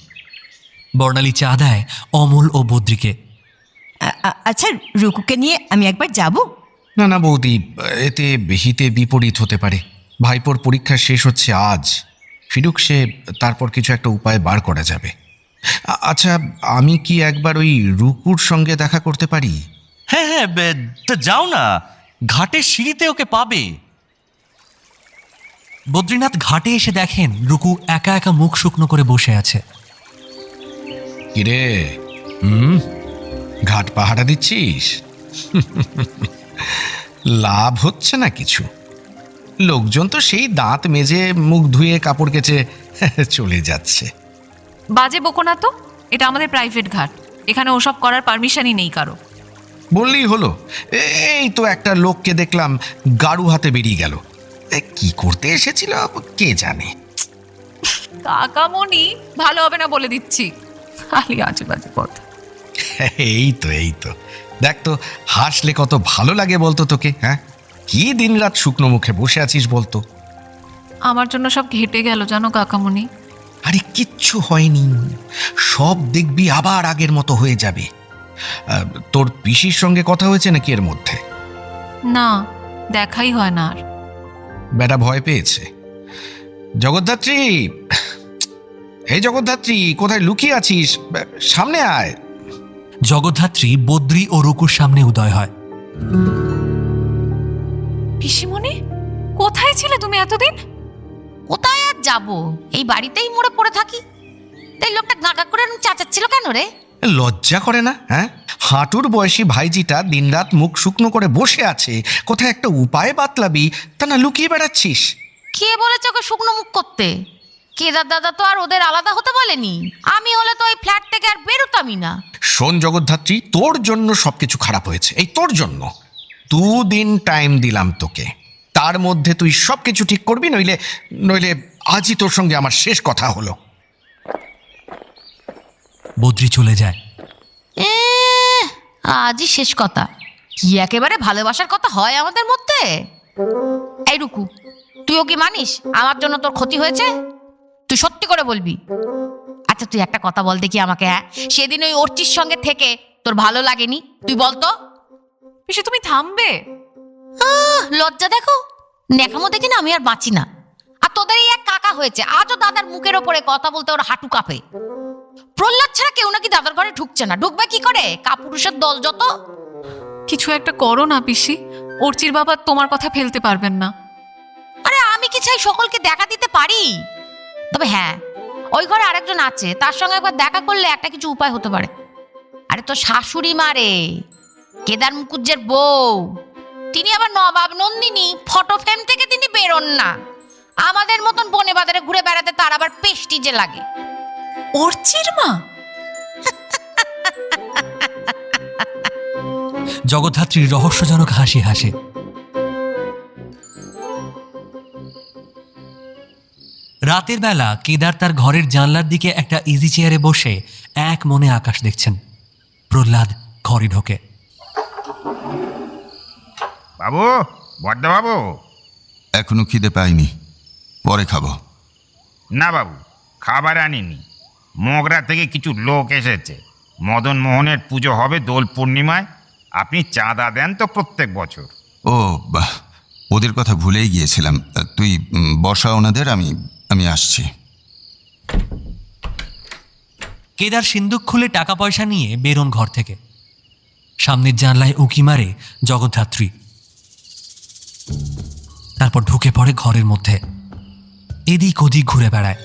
বর্ণালী চা দেয় অমল ও বদ্রীকে। আচ্ছা, রুকুকে নিয়ে আমি একবার যাব? না না বৌদি, এতে হিতে বিপরীত হতে পারে। ভাইপোর পরীক্ষা শেষ হচ্ছে আজ, ফিরুক সে, তারপর কিছু একটা উপায় বার করা যাবে। আচ্ছা, আমি কি একবার ওই রুকুর সঙ্গে দেখা করতে পারি? হ্যাঁ হ্যাঁ, তা যাও না, ঘাটের সিঁড়িতে ওকে পাবে। বদ্রীনাথ ঘাটে এসে দেখেন রুকু একা একা মুখ শুকনো করে বসে আছে। কিরে, ঘাট পাহারা দিচ্ছিস? লাভ হচ্ছে না কিছু। লোকজন তো সেই দাঁত মেজে মুখ ধুয়ে কাপড় কেচে চলে যাচ্ছে। বাজে বকো না তো, এটা আমাদের প্রাইভেট ঘাট, এখানে ওসব করার পারমিশনই নেই কারো। বললেই হলো। এই তো একটা লোককে দেখলাম গাড়ু হাতে বেরিয়ে গেল, কি করতে এসেছিল কে জানে। কাকামণি ভালো হবে না বলে দিচ্ছি, খালি আজে বাজে কথা। এই তো দেখ তো, হাসলে কত ভালো লাগে বলতো তোকে। হ্যাঁ, কি দিনরাত শুকনো মুখে বসে আছিস বলতো? আমার জন্য সব ঘেটে গেল জানো কাকামণি। আরে কিচ্ছু হয়নি, সব দেখবি আবার আগের মতো হয়ে যাবে। তোর পিসির সঙ্গে কথা হয়েছে নাকি এর মধ্যে? না, দেখাই হয় না আর। বেটা ভয় পেয়েছে। জগদ্ধাত্রী, হে জগদ্ধাত্রী, কোথায় লুকিয়ে আছিস? সামনে আয়। জগদ্ধাত্রী বদ্রী ও রুকুর সামনে উদয় হয়। পিসিমণি, কোথায় ছিলে তুমি এতদিন? কোথায় আর যাব, এই বাড়িতেই মরে পড়ে থাকি। এই লোকটা গাঁগা করে চাচাচ্ছিল কেন রে? লজ্জা করে না? হ্যাঁ, হাঁটুর বয়সী ভাইজিটা দিনরাত মুখ শুকনো করে বসে আছে, কোথায় একটা উপায় বাতলাবি, তা না লুকিয়ে বেড়াচ্ছিস। কে বলেছে ওকে শুকনো মুখ করতে? কেদার দাদা তো আর ওদের আলাদা হতে বলেনি। আমি হলে তো ওই ফ্ল্যাট থেকে আর বেরোতামই না। শোন জগদ্ধাত্রী, তোর জন্য সবকিছু খারাপ হয়েছে, এই তোর জন্য। 2 দিন টাইম দিলাম তোকে, তার মধ্যে তুই সবকিছু ঠিক করবি, নইলে আজই তোর সঙ্গে আমার শেষ কথা হলো। বদ্রী চলে যায়। আজই শেষ কথা? কি একেবারে ভালোবাসার কথা হয় আমাদের মধ্যে? এই রুকু, তুইও কি মানিস আমার জন্য তোর ক্ষতি হয়েছে? তুই সত্যি করে বলবি। আচ্ছা তুই একটা কথা বল দেখি আমাকে। হ্যাঁ, সেদিন ওই অর্চির সঙ্গে থেকে তোর ভালো লাগেনি? তুই বলতো। পিসি তুমি থামবে? লজ্জা দেখো, নেকামো দেখি না আমি আর বাঁচি না। আর তোদের এই এক কাকা হয়েছে, আজও দাদার মুখের ওপরে কথা বলতে ওর হাঁটু কাঁপে। প্রহ্লাদ ছাড়া কেউ নাকি দাদার ঘরে ঢুকছে না, ঢুকবে কি করে? কাপুরুষের দল যত। কিছু একটা করো না পিসি, অর্চির বাবা তোমার কথা ফেলতে পারবেন না। আরে আমি কি চাই সকলকে দেখা দিতে পারি? তবে হ্যাঁ, ওই ঘরে আরেকজন আছে, তার সঙ্গে একবার দেখা করলে একটা কিছু উপায় হতে পারে। আরে তো শাশুড়ি মারে, কেদার মুকুজ্জের বউ, তিনি আবার নবাব নন্দিনী, ফটো ফ্রেম থেকে তিনি বেরোন না। আমাদের মতন বনে বাজারে ঘুরে বেড়াতে তার আবার পেস্টিজে লাগে। অর্চির মা? জগদ্ধাত্রীর রহস্যজনক হাসি হাসে। রাতের বেলা কেদার তার ঘরের জানলার দিকে একটা ইজি চেয়ারে বসে এক মনে আকাশ দেখছেন। প্রহ্লাদ ঘরে ঢোকে। বাবু, বড়দা বাবু। এখনো খিদে পাইনি, পরে খাবো। না বাবু, খাবার আনিনি। মগরা থেকে কিছু লোক এসেছে, মদন মোহনের পুজো হবে দোল পূর্ণিমায়। আপনি চাঁদা দেন তো প্রত্যেক বছর? ও বাহ, ওদের কথা ভুলেই গিয়েছিলাম। তুই বসা ওনাদের, আমি আসছি। কেদার সিন্দুক খুলে টাকা পয়সা নিয়ে বেরোন ঘর থেকে। সামনের জানলায় উঁকি মারে জগদ্ধাত্রী, তারপর ঢুকে পড়ে ঘরের মধ্যে। এদিক ওদিক ঘুরে বেড়ায়।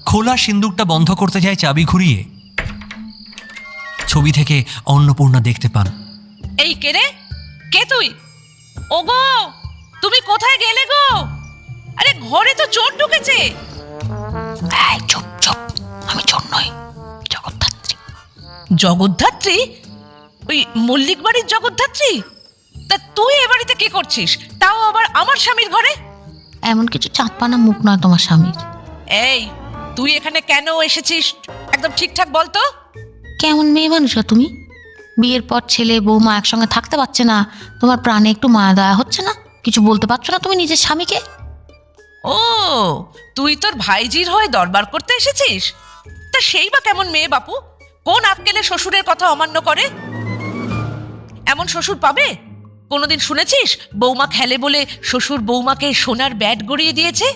খোলা সিন্দুকটা বন্ধ করতে যায় চাবি ঘুরিয়ে। ছবি থেকে অন্নপূর্ণা দেখতে পান। এই কে রে? কে তুই? ওগো, তুমি কোথায় গেলে গো? আরে ঘরে তো চোর ঢুকেছে। এই চুপ চুপ, আমি চোর নই, জগদ্ধাত্রী। জগদ্ধাত্রী? ওই মল্লিক বাড়ির জগদ্ধাত্রী? তা তুই এ বাড়িতে কি করছিস, তাও আবার আমার স্বামীর ঘরে? এমন কিছু চাঁদপানা মুখ নয় তোমার স্বামীর। এই, তুই এখানে কেন এসেছিস একদম ঠিকঠাক বলতো। কেমন মেয়ে মানুষ তুমি? বিয়ের পর ছেলে বৌমা একসঙ্গে থাকতে পারছে না, তোমার প্রাণে একটু মায়া দয়া হচ্ছে না? কিছু বলতে পারছো না তুমি নিজের স্বামীকে? ও, তুই তোর ভাইজির হয়ে দরবার করতে এসেছিস? তা সেই বা কেমন মেয়ে বাপু? কোন আক্কেলে শ্বশুরের কথা অমান্য করে? এমন শ্বশুর পাবে? কোনোদিন শুনেছিস বৌমা খেলে বলে শ্বশুর বৌমাকে সোনার ব্যাট গড়িয়ে দিয়েছে?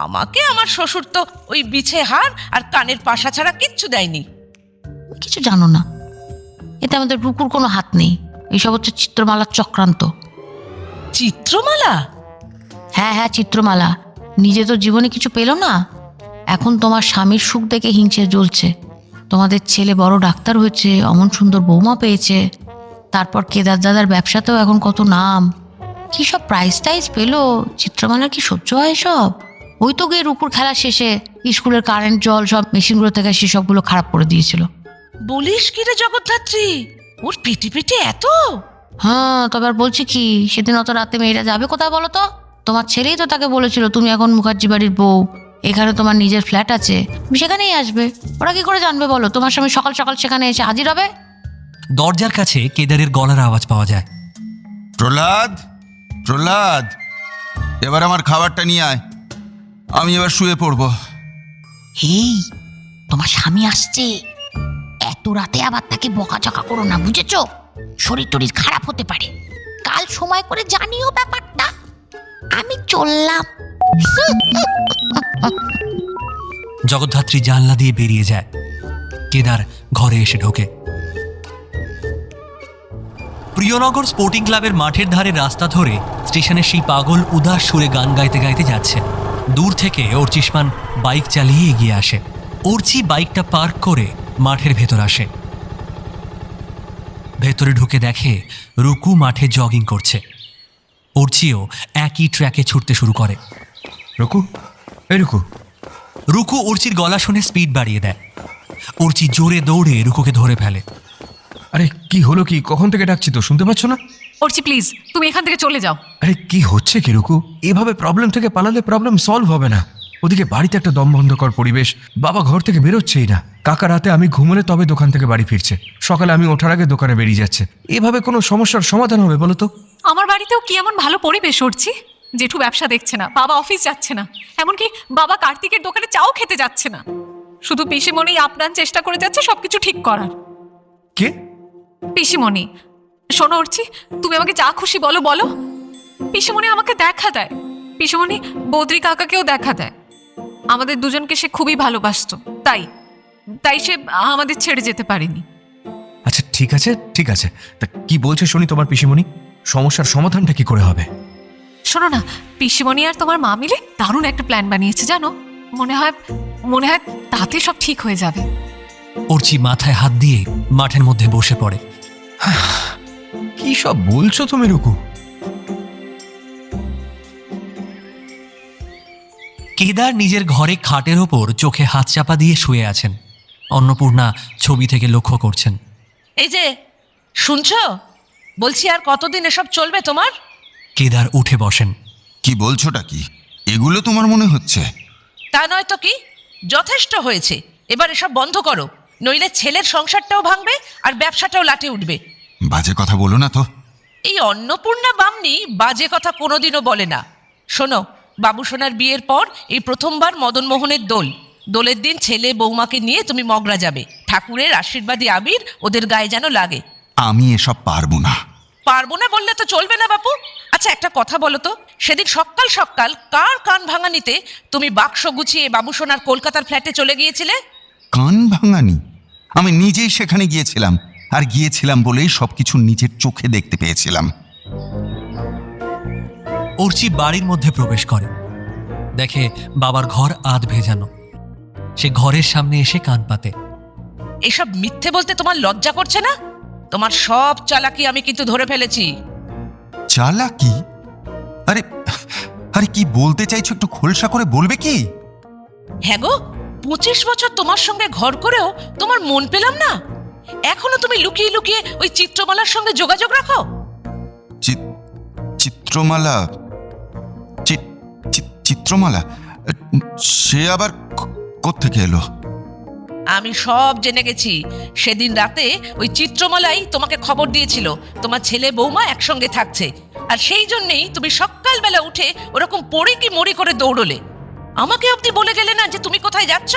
আমাকে আমার শ্বশুর তো ওই বিছে হার আর কানের পাশা ছাড়া কিচ্ছু দেয়নি। কিছু জানো না, এতে আমাদের রুকুর কোনো হাত নেই। এইসব হচ্ছে চিত্রমালার চক্রান্ত। চিত্রমালা? হ্যাঁ হ্যাঁ, চিত্রমালা। নিজে তো জীবনে কিছু পেল না, এখন তোমার স্বামীর সুখ দেখে হিংসে জ্বলছে। তোমাদের ছেলে বড় ডাক্তার হয়েছে, অমন সুন্দর বৌমা পেয়েছে, তারপর কেদার দাদার ব্যবসাতেও এখন কত নাম। কি সব প্রাইজ টাইজ পেলো, চিত্রমালার কি সহ্য হয় সব? ওই তো গিয়ে রুকুর খেলা শেষে স্কুলের কারেন্ট জল সব মেশিনগুলো থেকে সেসবগুলো খারাপ করে দিয়েছিল। বলিস কি রে জগদ্ধাত্রী, ওর পেটে পেটে এত? হ্যাঁ, তবে আর বলছি কি, সেদিন অত রাতে মেয়েরা যাবে কোথায় বলো তো? তোমার ছেলেই তো তাকে বলেছিল তুমি এখন মুখার্জি বাড়ির বউ, এখানে তোমার নিজের ফ্ল্যাট আছে, তুমি সেখানেই আসবে। ওরা কি করে জানবে বলো তোমার স্বামী সকাল সকাল সেখানে এসে হাজির হবে? দরজার কাছে কেদারের গলার আওয়াজ পাওয়া যায়। প্রহ্লাদ, প্রহ্লাদ, এবার আমার খাবারটা নিয়ে আয়, আমি এবার শুয়ে পড়বো। এই, তোমার স্বামী আসছে, এত রাতে আবার তাকে বকাঝকা করো না, বুঝেছো? শরীর টরীর খারাপ হতে পারে। কাল সময় করে জানিও ব্যাপারটা। আমি চললাম। জগদ্ধাত্রী জানলা দিয়ে বেরিয়ে যায়। কেদার ঘরে এসে ঢোকে। প্রিয়নগর স্পোর্টিং ক্লাবের মাঠের ধারে রাস্তা ধরে স্টেশনের সেই পাগল উদাস সুরে গান গাইতে গাইতে যাচ্ছে। দূর থেকে অর্চিষ্মান বাইক চালিয়ে এগিয়ে আসে। অর্চি বাইকটা পার্ক করে মাঠের ভেতর আসে। ভেতরে ঢুকে দেখে রুকু মাঠে জগিং করছে। অর্চিও একই ট্র্যাকে ছুটতে শুরু করে। রুকু, এই রুকু। রুকু অর্চির গলা শুনে স্পিড বাড়িয়ে দেয়। অর্চি জোরে দৌড়ে রুকুকে ধরে ফেলে। আরে কি হলো, কি কখন থেকে ডাকছি তো শুনতে পাচ্ছ না? অর্চি প্লিজ, তুমি এখান থেকে চলে যাও। আরে কি হচ্ছে কি রুকু? এভাবে প্রবলেম থেকে পালালে প্রবলেম সলভ হবে না। ওদিকে বাড়িতে একটা দমবন্ধকর পরিবেশ, বাবা ঘর থেকে বেরোচ্ছেই না। কাকা রাতে আমি ঘুমোলে তবে দোকান থেকে বাড়ি ফিরছে, সকালে আমি ওঠার আগে দোকানে বেরিয়ে যাচ্ছে। এভাবে কোনো সমস্যার সমাধান হবে বলো তো? আমার বাড়িতেও কি এমন ভালো পরিবেশ অর্চি? জেঠু ব্যবসা দেখছে না, বাবা অফিস যাচ্ছে না, এমনকি বাবা কার্তিকের দোকানে চাও খেতে যাচ্ছে না। শুধু পিসিমণি আপ্রাণ চেষ্টা করে যাচ্ছে সবকিছু ঠিক করার। কে? পিসিমণি। শোনো অর্চি, তুমি আমাকে যা খুশি বলো বলো, পিসিমণি আমাকে দেখা দেয়, পিসিমণি বৌদ্রি কাকাকেও দেখা দেয়। আমাদের দুজনকে সে খুবই ভালোবাসতো, তাই তাই সে আমাদের ছেড়ে যেতে পারেনি। আচ্ছা ঠিক আছে ঠিক আছে, তা কি বলছে শুনি তোমার পিসিমণি? সমস্যার সমাধানটা কি করে হবে? শোনো না, পিসিমণি আর তোমার মা মিলে দারুণ একটা প্ল্যান বানিয়েছে জানো। মনে হয় তাতে সব ঠিক হয়ে যাবে। অর্চি মাথায় হাত দিয়ে মাঠের মধ্যে বসে পড়ে। কি সব বলছো তুমি রুকু? কেদার নিজের ঘরে খাটের ওপর চোখে হাত চাপা দিয়ে শুয়ে আছেন। অন্নপূর্ণা ছবি থেকে লক্ষ্য করছেন। এই যে শুনছো, বলছি আর কতদিন এসব চলবে তোমার? কেদার উঠে বসেন। কি বলছোটা কি? এগুলো তোমার মনে হচ্ছে? তা নয় তো কি, যথেষ্ট হয়েছে। এবার এসব বন্ধ করো, নইলে ছেলের সংসারটাও ভাঙবে আর ব্যবসাটাও লাটে উঠবে। বাজে কথা বলো না তো। এই অন্নপূর্ণা বামনি বাজে কথা কোনোদিনও বলে না। শোনো, বাবু সোনার বিয়ের পর এই প্রথমবার মদন মোহনের দোলের দিন ছেলে বৌমাকে নিয়ে তুমি মগরা যাবে। ঠাকুরের আশীর্বাদী আবির ওদের গায়ে যেন লাগে। আমি এসব পারবো না। পারবো না বললে তো চলবে না বাপু। আচ্ছা একটা কথা বলো তো, সেদিন সকাল সকাল কার কান ভাঙানিতে তুমি বাক্স গুছিয়ে বাবু সোনার কলকাতার ফ্ল্যাটে চলে গিয়েছিলে? কান ভাঙানি? আমি নিজেই সেখানে গিয়েছিলাম, আর গিয়েছিলাম বলেই সবকিছু নিজের চোখে দেখতে পেয়েছিলাম। অর্চি বাড়ির মধ্যে প্রবেশ করে, দেখে বাবার ঘর আধ ভেজানো। সে ঘরের সামনে এসে কান পাতে। এসব মিথ্যে বলতে তোমার লজ্জা করছে না? তোমার সব চালাকি আমি কিন্তু ধরে ফেলেছি। চালাকি? আরে আরে কি বলতে চাইছো একটু খোলসা করে বলবে কি? হ্যাঁ গো, 25 বছর তোমার সঙ্গে ঘর করেও তোমার মন পেলাম না। এখনো তুমি লুকিয়ে লুকিয়ে ওই চিত্রমালার সঙ্গে যোগাযোগ রাখো। চিত্রমালা? চিত্রমালা সে আবার কোত্থেকে এলো? আমি সব জেনে গেছি। সেদিন রাতে ওই চিত্রমালাই তোমাকে খবর দিয়েছিল তোমার ছেলে বৌমা একসঙ্গে থাকছে, আর সেই জন্যেই তুমি সকালবেলা উঠে ওরকম পড়ে কি মরি করে দৌড়লে। আমাকে অবধি বলে গেলে না যে তুমি কোথায় যাচ্ছ।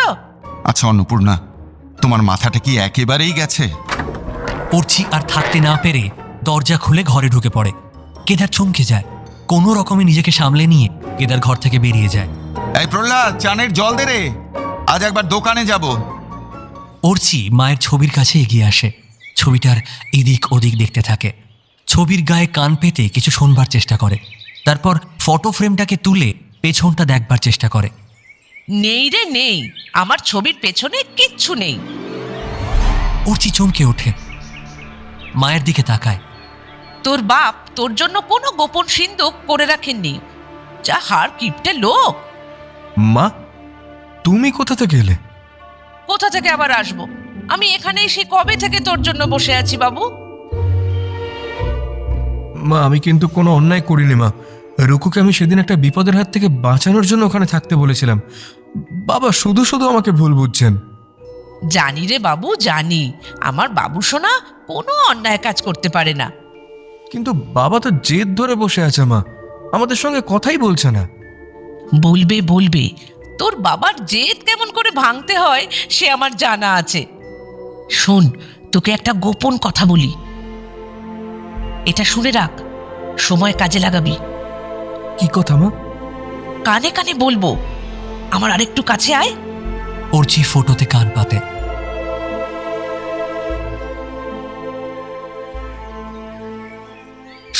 আচ্ছা অন্নপূর্ণা, তোমার মাথাটা কি একেবারেই গেছে? অর্চি আর থাকতে না পেরে দরজা খুলে ঘরে ঢুকে পড়ে। কেদার চমকে যায়। কোনো রকমে নিজেকে সামলে নিয়ে কেদার ঘর থেকে বেরিয়ে যায়। এই প্রহ্লাদ, চানের জল দে রে, আজ একবার দোকানে যাব। অর্চি মায়ের ছবির কাছে এগিয়ে আসে। ছবিটার এদিক ওদিক দেখতে থাকে। ছবির গায়ে কান পেতে কিছু শোনবার চেষ্টা করে। তারপর ফটো ফ্রেমটাকে তুলে পেছনটা দেখবার চেষ্টা করে। নেই রে নেই, আমার ছবির পেছনে কিচ্ছু নেই। অর্চি চমকে ওঠে, মায়ের দিকে তাকায়। তোর বাপ তোর জন্য কোনো গোপন সিন্ধুক করে রাখেননি। যা হার কিপটে লোক। মা, তুমি কোথা থেকে এলে? কোথা থেকে আবার আসবো? আমি এখানে এসে কবে থেকে তোর জন্য বসে আছি বাবু। মা, আমি কিন্তু কোনো অন্যায় করিনি মা। রুকুকে আমি সেদিন একটা বিপদের হাত থেকে বাঁচানোর জন্য ওখানে থাকতে বলেছিলাম। বাবা শুধু শুধু আমাকে ভুল বুঝছেন। জানি রে বাবু, জানি আমার বাবু সোনা কোনো অন্যায় কাজ করতে পারে না। কিন্তু বাবা তো জেদ ধরে বসে আছে মা, আমাদের সঙ্গে কথাই বলছে না। বলবে বলবে, তোর বাবার জেদ কেমন করে ভাঙতে হয় সে আমার জানা আছে। শোন, তোকে একটা গোপন কথা বলি, এটা শুনে রাখ, সময় কাজে লাগাবি। কি কথা মা? কানে কানে বলবো। আমার আরেকটু কাছে আয়। অর্চি ফটোতে কান পাতে।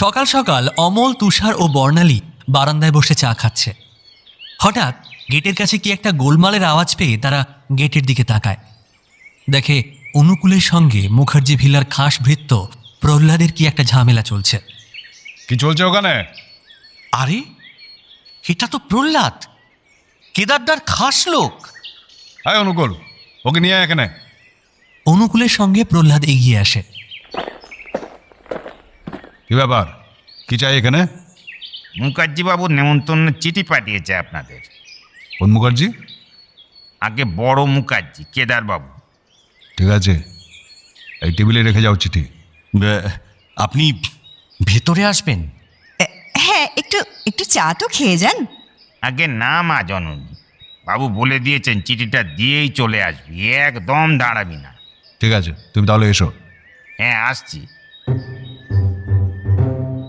সকাল সকাল অমল, তুষার ও বর্ণালী বারান্দায় বসে চা খাচ্ছে। হঠাৎ গেটের কাছে কি একটা গোলমালের আওয়াজ পেয়ে তারা গেটের দিকে তাকায়। দেখে অনুকূলের সঙ্গে মুখার্জি ভিলার খাস ভৃত্য প্রহ্লাদের কি একটা ঝামেলা চলছে। কি চলছে ওখানে? আরে এটা তো প্রহ্লাদ, কেদারদার খাস লোক। হ্যাঁ অনুকূল, ওকে নিয়ে আয় এখানে। অনুকূলের সঙ্গে প্রহ্লাদ এগিয়ে আসে। কি ব্যাপার, কি চাই এখানে? মুখার্জি বাবু নেমন্তন্ন চিঠি পাঠিয়েছে আপনাদের। কোন মুখার্জি? আগে বড় মুখার্জি, কেদার বাবু। ঠিক আছে, এই টেবিলে রেখে যাও চিঠি। আপনি ভেতরে আসবেন? হ্যাঁ, একটু একটু চা তো খেয়ে যান। আগে না মা জননী, বাবু বলে দিয়েছেন চিঠিটা দিয়েই চলে আসবি, একদম দাঁড়াবি না। ঠিক আছে, তুমি তাহলে এসো। হ্যাঁ আসছি।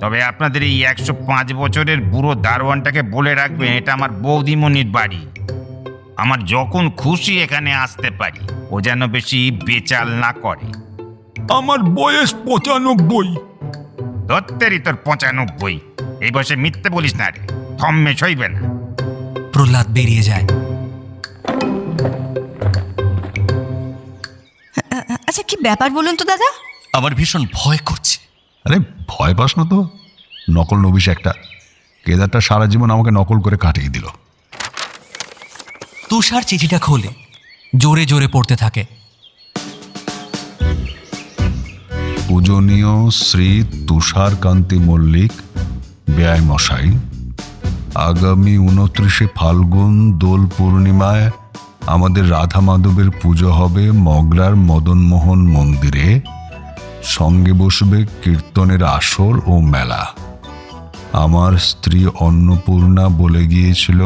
তবে আপনাদের এই 105 বছরের বুড়ো দারোয়ানটাকে বলে রাখবেন, এটা আমার বৌদিমণির বাড়ি। আমার যখন খুশি এখানে আসতে পারি, ও যেন বেশি বেচাল না করে। আমার বয়স 95। ধত্তেরি তোর 95, এই বয়সে মিথ্যে বলিস না রে, থম্মে সইবে না। প্রহ্লাদ বেরিয়ে যায়। আচ্ছা, কি ব্যাপার বলুন তো দাদা? আমার ভীষণ ভয় করছে। আরে ভয় পাস না তো, নকল নবিশ একটা। কেদারটা সারা জীবন আমাকে নকল করে কাটিয়ে দিল। তুষার চিঠিটা খোলে, জোরে জোরে পড়তে থাকে। পূজনীয় শ্রী তুষার কান্তি মল্লিক ব্যয় মশাই, আগামী 29শে ফাল্গুন দোল পূর্ণিমায় আমাদের রাধা মাধবের পুজো হবে মগরার মদনমোহন মন্দিরে। সঙ্গে বসবে কীর্তনের আসর ও মেলা। আমার স্ত্রী অন্নপূর্ণা বলে গিয়েছিল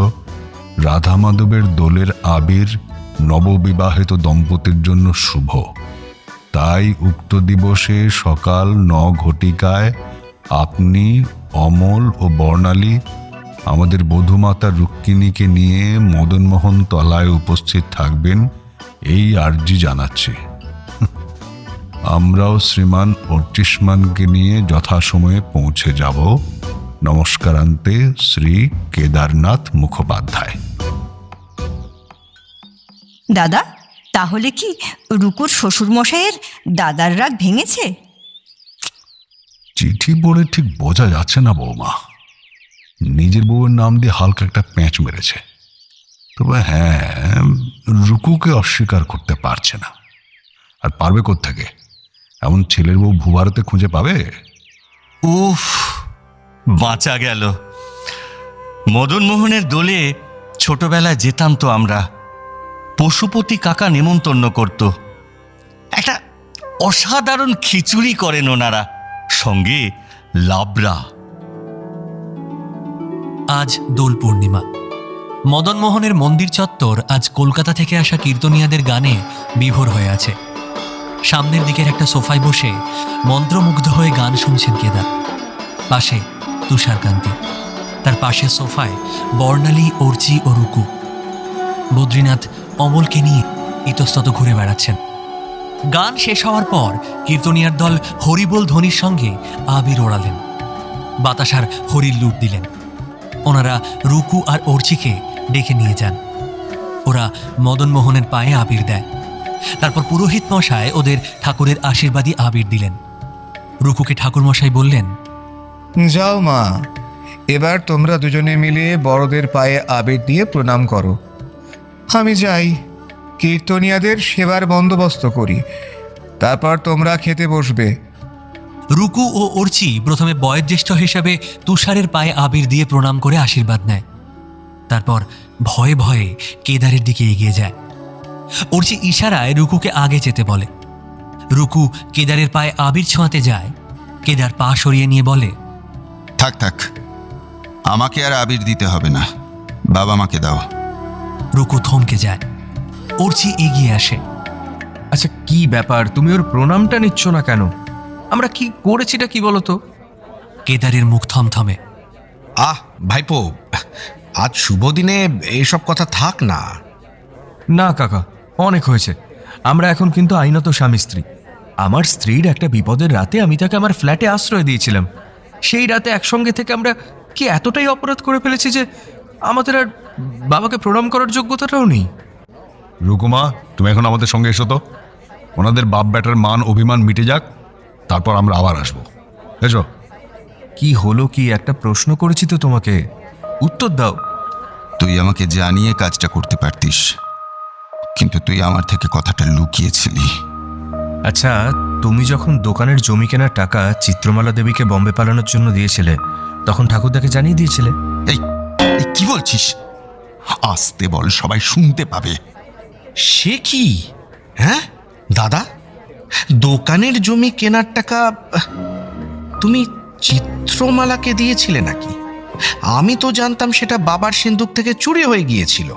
রাধা মাধবের দোলের আবির নববিবাহিত দম্পতির জন্য শুভ। তাই উক্ত দিবসে সকাল 9 ঘটিকায় আপনি, অমল ও বর্ণালী আমাদের বধূমাতা রুক্মিণীকে নিয়ে মদনমোহন তলায় উপস্থিত থাকবেন, এই আর্জি জানাচ্ছি। আমরাও শ্রীমান অর্চিষ্মানকে নিয়ে যথাসময়ে পৌঁছে যাব। নমস্কারান্তে, শ্রী কেদারনাথ মুখোপাধ্যায়। দাদা, তাহলে কি রুকুর শ্বশুরমশাইয়ের দাদার রাগ ভেঙেছে? চিঠি পড়ে ঠিক বোঝা যাচ্ছে না বৌমা। নিজের বউয়ের নাম দিয়ে হালকা একটা প্যাঁচ মেরেছে। তবে হ্যাঁ, রুকুকে অস্বীকার করতে পারছে না। আর পারবে কোত্থেকে? এমন ছেলের বউ ভূভারতে খুঁজে পাবে? উফ, বাঁচা গেল। মদন মোহনের দোলে ছোটবেলায় যেতাম তো আমরা। পশুপতি কাকা নেমন্তন্ন করত। একটা অসাধারণ খিচুড়ি করেন ওনারা, সঙ্গে লাবড়া। আজ দোল পূর্ণিমা। মদন মোহনের মন্দির চত্বর আজ কলকাতা থেকে আসা কীর্তনিয়াদের গানে বিভোর হয়ে আছে। সামনের দিকের একটা সোফায় বসে মন্ত্রমুগ্ধ হয়ে গান শুনছেন কেদার। পাশে তুষারকান্তি, তার পাশে সোফায় বর্ণালী, অর্চি ও রুকু। বদ্রীনাথ অমলকে নিয়ে ইতস্তত ঘুরে বেড়াচ্ছেন। গান শেষ হওয়ার পর কীর্তনিয়ার দল হরিবোল ধ্বনির সঙ্গে আবির ওড়ালেন, বাতাসার হরির লুট দিলেন। ওনারা রুকু আর অর্চিকে ডেকে নিয়ে যান। ওরা মদন মোহনের পায়ে আবির দেয়। তারপর পুরোহিত মশাই ওদের ঠাকুরের আশীর্বাদী আবির দিলেন। রুকুকে ঠাকুর মশাই বললেন, যাও মা, এবার তোমরা দুজনে মিলে বড়দের পায়ে আবির দিয়ে প্রণাম করো। আমি যাই, কীর্তনিয়াদের সেবার বন্দোবস্ত করি, তারপর তোমরা খেতে বসবে। রুকু ও অর্চি প্রথমে বয়োজ্যেষ্ঠ হিসাবে তুষারের পায়ে আবির দিয়ে প্রণাম করে আশীর্বাদ নেয়। তারপর ভয়ে ভয়ে কেদারের দিকে এগিয়ে যায়। অর্চি ইশারায় রুকুকে আগে যেতে বলে। রুকু কেদারের পায়ে আবির ছোঁয়াতে যায়। কেদার পা সরিয়ে নিয়ে বলে, থাক থাক, আমাকে আর আবির দিতে হবে না, বাবা মাকে দাও। রুকু থমকে যায়। অর্চি এগিয়ে আসে। আচ্ছা, কি ব্যাপার, তুমি ওর প্রণামটা নিচ্ছ না কেন? আমরা কি করেছিটা কি বলো তো? কেদারের মুখ থমথমে। আহ ভাইপো, আজ শুভ দিনে এইসব কথা থাক না। না কাকা, অনেক হয়েছে। আমরা এখন কিন্তু আইনত স্বামী স্ত্রী। আমার স্ত্রীর একটা বিপদের রাতে আমি তাকে আমার ফ্ল্যাটে আশ্রয় দিয়েছিলাম। সেই রাতে একসঙ্গে থেকে আমরা কি এতটাই অপরাধ করে ফেলেছি যে আমাদের আর বাবাকে প্রণাম করার যোগ্যতাটাও নেই? রুকুমা, তুমি এখন আমাদের সঙ্গে এসো তো। ওনাদের বাপ ব্যাটার মান অভিমান মিটে যাক, তারপর আমরা আবার আসবো। এসো। কি হলো কি? একটা প্রশ্ন করেছি তো তোমাকে, উত্তর দাও। তুই আমাকে জানিয়ে কাজটা করতে পারতিস, কিন্তু তুই আমার থেকে কথাটা লুকিয়েছিলি। আচ্ছা, তুমি যখন দোকানের জমি কেনার টাকা চিত্রমালা দেবীকে বম্বে পালানোর জন্য দিয়েছিলে, তখন ঠাকুরদাকে জানিয়ে দিয়েছিলে? এই কি বলছিস? আসতে বল, সবাই শুনতে পাবে। সে কি? হ্যাঁ দাদা, দোকানের জমি কেনার টাকা তুমি চিত্রমালাকে দিয়েছিলে নাকি? আমি তো জানতাম সেটা বাবার সিন্দুক থেকে চুরি হয়ে গিয়েছিল।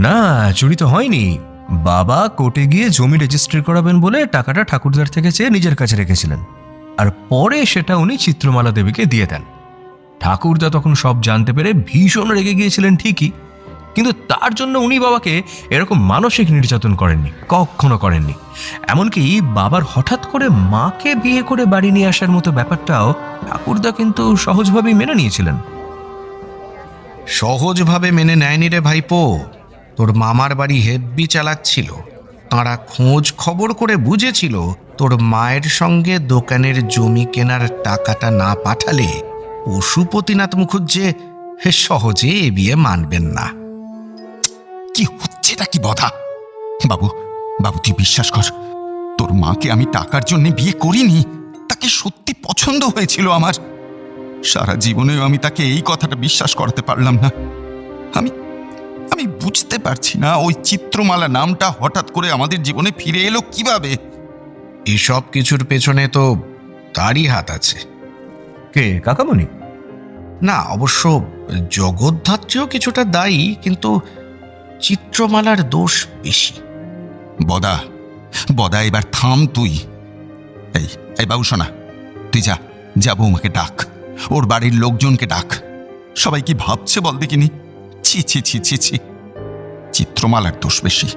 না, চুরি তো হয়নি। বাবা কোর্টে গিয়ে জমি রেজিস্ট্রি করাবেন বলে টাকাটা ঠাকুরদার থেকে চেয়ে নিজের কাছে রেখেছিলেন, আর পরে সেটা উনি চিত্রমালা দেবীকে দিয়ে দেন। ঠাকুরদা তখন সব জানতে পেরে ভীষণ রেগে গিয়েছিলেন ঠিকই, কিন্তু তার জন্য উনি বাবাকে এরকম মানসিক নির্যাতন করেননি, কখনো করেননি। এমনকি বাবার হঠাৎ করে মাকে বিয়ে করে বাড়ি নিয়ে আসার মতো ব্যাপারটাও ঠাকুরদা কিন্তু সহজভাবেই মেনে নিয়েছিলেন। সহজভাবে মেনে নেয়নি রে ভাইপো। তোর মামার বাড়ি হেব্বি চালাচ্ছিল। তাঁরা খোঁজ খবর করে বুঝেছিল তোর মায়ের সঙ্গে দোকানের জমি কেনার টাকাটা না পাঠালে পশুপতিনাথ মুখুজ্জে সহজে এ বিয়ে মানবেন না। কি হচ্ছেটা কি বধা? বাবু, বাবু তুই বিশ্বাস কর, তোর মাকে আমি টাকার জন্য বিয়ে করিনি। তাকে সত্যি পছন্দ হয়েছিল আমার। সারা জীবনেও আমি তাকে এই কথাটা বিশ্বাস করাতে পারলাম না। আমি বুঝতে পারছি না ওই চিত্রমালা নামটা হঠাৎ করে আমাদের জীবনে ফিরে এলো কিভাবে। এসব কিছুর পেছনে তো তারই হাত আছে। কে, কাকামণি? না, অবশ্য জগদ্ধাত্রীও কিছুটা দায়ী, কিন্তু চিত্রমালার দোষ বেশি। বদা, বদা এবার থাম তুই। এই বাবু শোনা, তুই যা বৌমাকে ডাক, ওর বাড়ির লোকজনকে ডাক। সবাই কি ভাবছে বল দেখিনি? ছি ছি ছি ছি ছি। চিত্রমালার দোষ বেশি,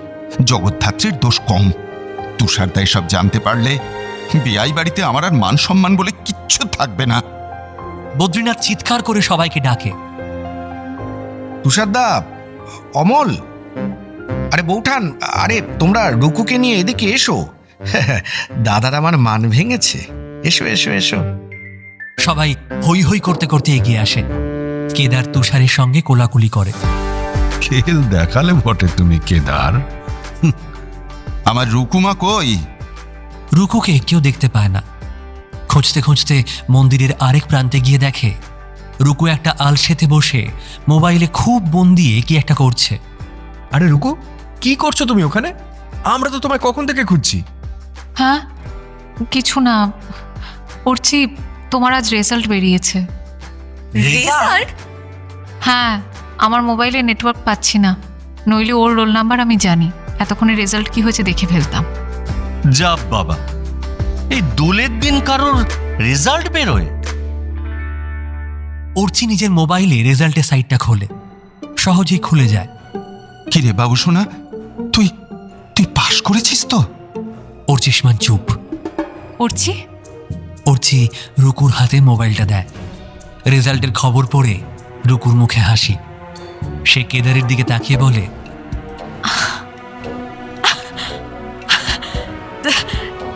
জগদ্ধাত্রীর দোষ কম। তুষারদা এসব জানতে পারলে বিয়াই বাড়িতে আমার আর মান সম্মান বলে কিচ্ছু থাকবে না। বদ্রীনাথ চিৎকার করে সবাইকে ডাকে, তুষারদা, অমল, আরে বৌঠান, আরে তোমরা রুকুকে নিয়ে এদিকে এসো। দাদার আমার মান ভেঙেছে। এসো এসো এসো। সবাই হই হই করতে করতে এগিয়ে আসে। কেদার তুষারের সঙ্গে কোলাকুলি করে। খেল দেখালে বটে তুমি কেদার। আমার রুকুমা কই? রুকুকে কেউ দেখতে পায় না। খুঁজতে খুঁজতে মন্দিরের আরেক প্রান্তে গিয়ে দেখে রুকু একটা আলসেতে বসে মোবাইলে খুব মন দিয়ে কি একটা করছে। আরে রুকু, কি করছো তুমি ওখানে? আমরা তো তোমায় কখন থেকে খুঁজছি। হ্যাঁ, কিছু না, পড়ছি তোমার আজ রেজাল্ট বেরিয়েছে। রেজাল্ট? হ্যাঁ, আমার মোবাইলে নেটওয়ার্ক পাচ্ছি না, নইলে ওর রোল নাম্বার আমি জানি, এতক্ষণে রেজাল্ট কি হয়েছে দেখে ফেলতাম। যা বাবা, এই দোলের দিন কারোর রেজাল্ট বেরোয়? অর্চি নিজের মোবাইলে রেজাল্টের সাইটটা খোলে। সহজেই খুলে যায়। কি রে বাবু সোনা, তুই তুই পাশ করেছিস তো? অর্চিষ্মান চুপ। পড়ছি। অর্চি রুকুর হাতে মোবাইলটা দেয়। রেজাল্টের খবর পড়ে রুকুর মুখে হাসি। সে কেদারের দিকে তাকিয়ে বলে,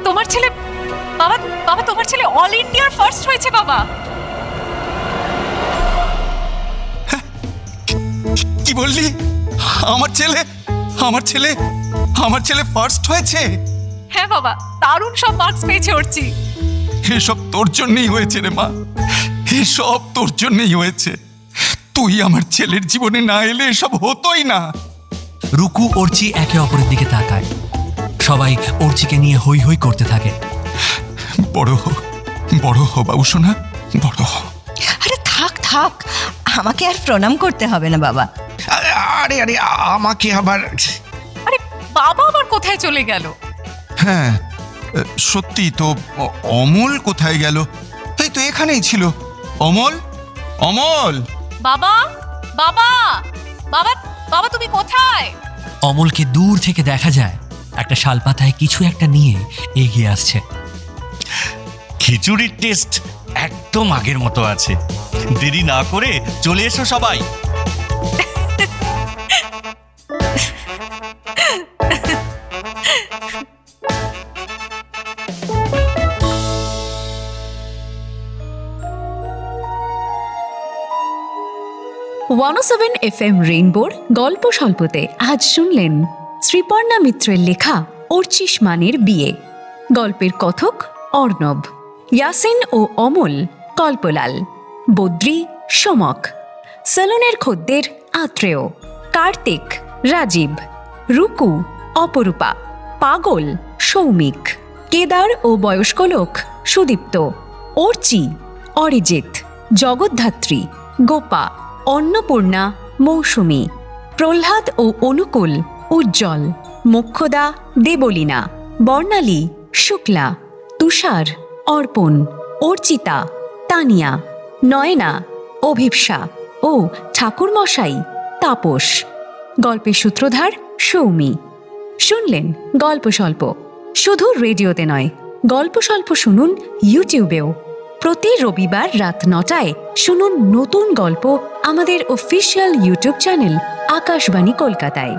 তোমার ছেলে, বাবা বাবা তোমার ছেলে অল ইন্ডিয়ার ফার্স্ট হয়েছে বাবা। কি বললি? আমার ছেলে আমার ছেলে আমার ছেলে ফার্স্ট হয়েছে? হ্যাঁ বাবা, দারুণ সব মার্কস পেয়েছে অর্চি। এসব তোর জন্যই হয়েছে রে মা, এসব তোর জন্যই হয়েছে। তুই আমার ছেলের জীবনে না এলে এসব হতোই না। রুকু অর্চি একে অপরের দিকে তাকায়। সবাই অর্চিকে নিয়ে হই হই করতে থাকে। বড় হো বাবু সোনা, বড় হো। আরে থাক থাক, আমাকে আর প্রণাম করতে হবে না বাবা। আরে আরে আমাকে আবার। আরে বাবা আবার কোথায় চলে গেল? হ্যাঁ সত্যি তো, অমল কোথায় গেল? এই তো এখানেই ছিল। অমল, অমল। বাবা বাবা বাবা বাবা তুমি কোথায়? অমলকে দূর থেকে দেখা যায় একটা শালপাতায় কিছু একটা নিয়ে এগিয়ে আসছে। খিচুড়ির টেস্ট একদম আগের মতো আছে। দেরি না করে চলে এসো সবাই। ওয়ান-7 FM রেইনবোর গল্প স্বল্পতে আজ শুনলেন শ্রীপর্ণা মিত্রের লেখা অর্চিষ্মানের বিয়ে। গল্পের কথক অর্ণব, ইয়াসিন ও অমল কল্পলাল, বদ্রী সমক, সেলুনের খদ্দের আত্রেয়, কার্তিক রাজীব, রুকু অপরূপা, পাগল সৌমিক, কেদার ও বয়স্ক লোক সুদীপ্ত, অর্চি অরিজিৎ, জগদ্ধাত্রী গোপা, অন্নপূর্ণা মৌসুমী, প্রহ্লাদ ও অনুকূল উজ্জ্বল, মোক্ষদা দেবলীনা, বর্ণালী শুক্লা, তুষার অর্পণ, অর্চিতা তানিয়া, নয়না অভিপ্সা ও ঠাকুরমশাই তাপস। গল্পের সূত্রধার সৌমি। শুনলেন গল্প স্বল্প। শুধু রেডিওতে নয়, গল্প স্বল্প শুনুন ইউটিউবেও। প্রতি রবিবার রাত 9টায় শুনুন নতুন গল্প আমাদের অফিসিয়াল ইউটিউব চ্যানেল আকাশবাণী কলকাতায়।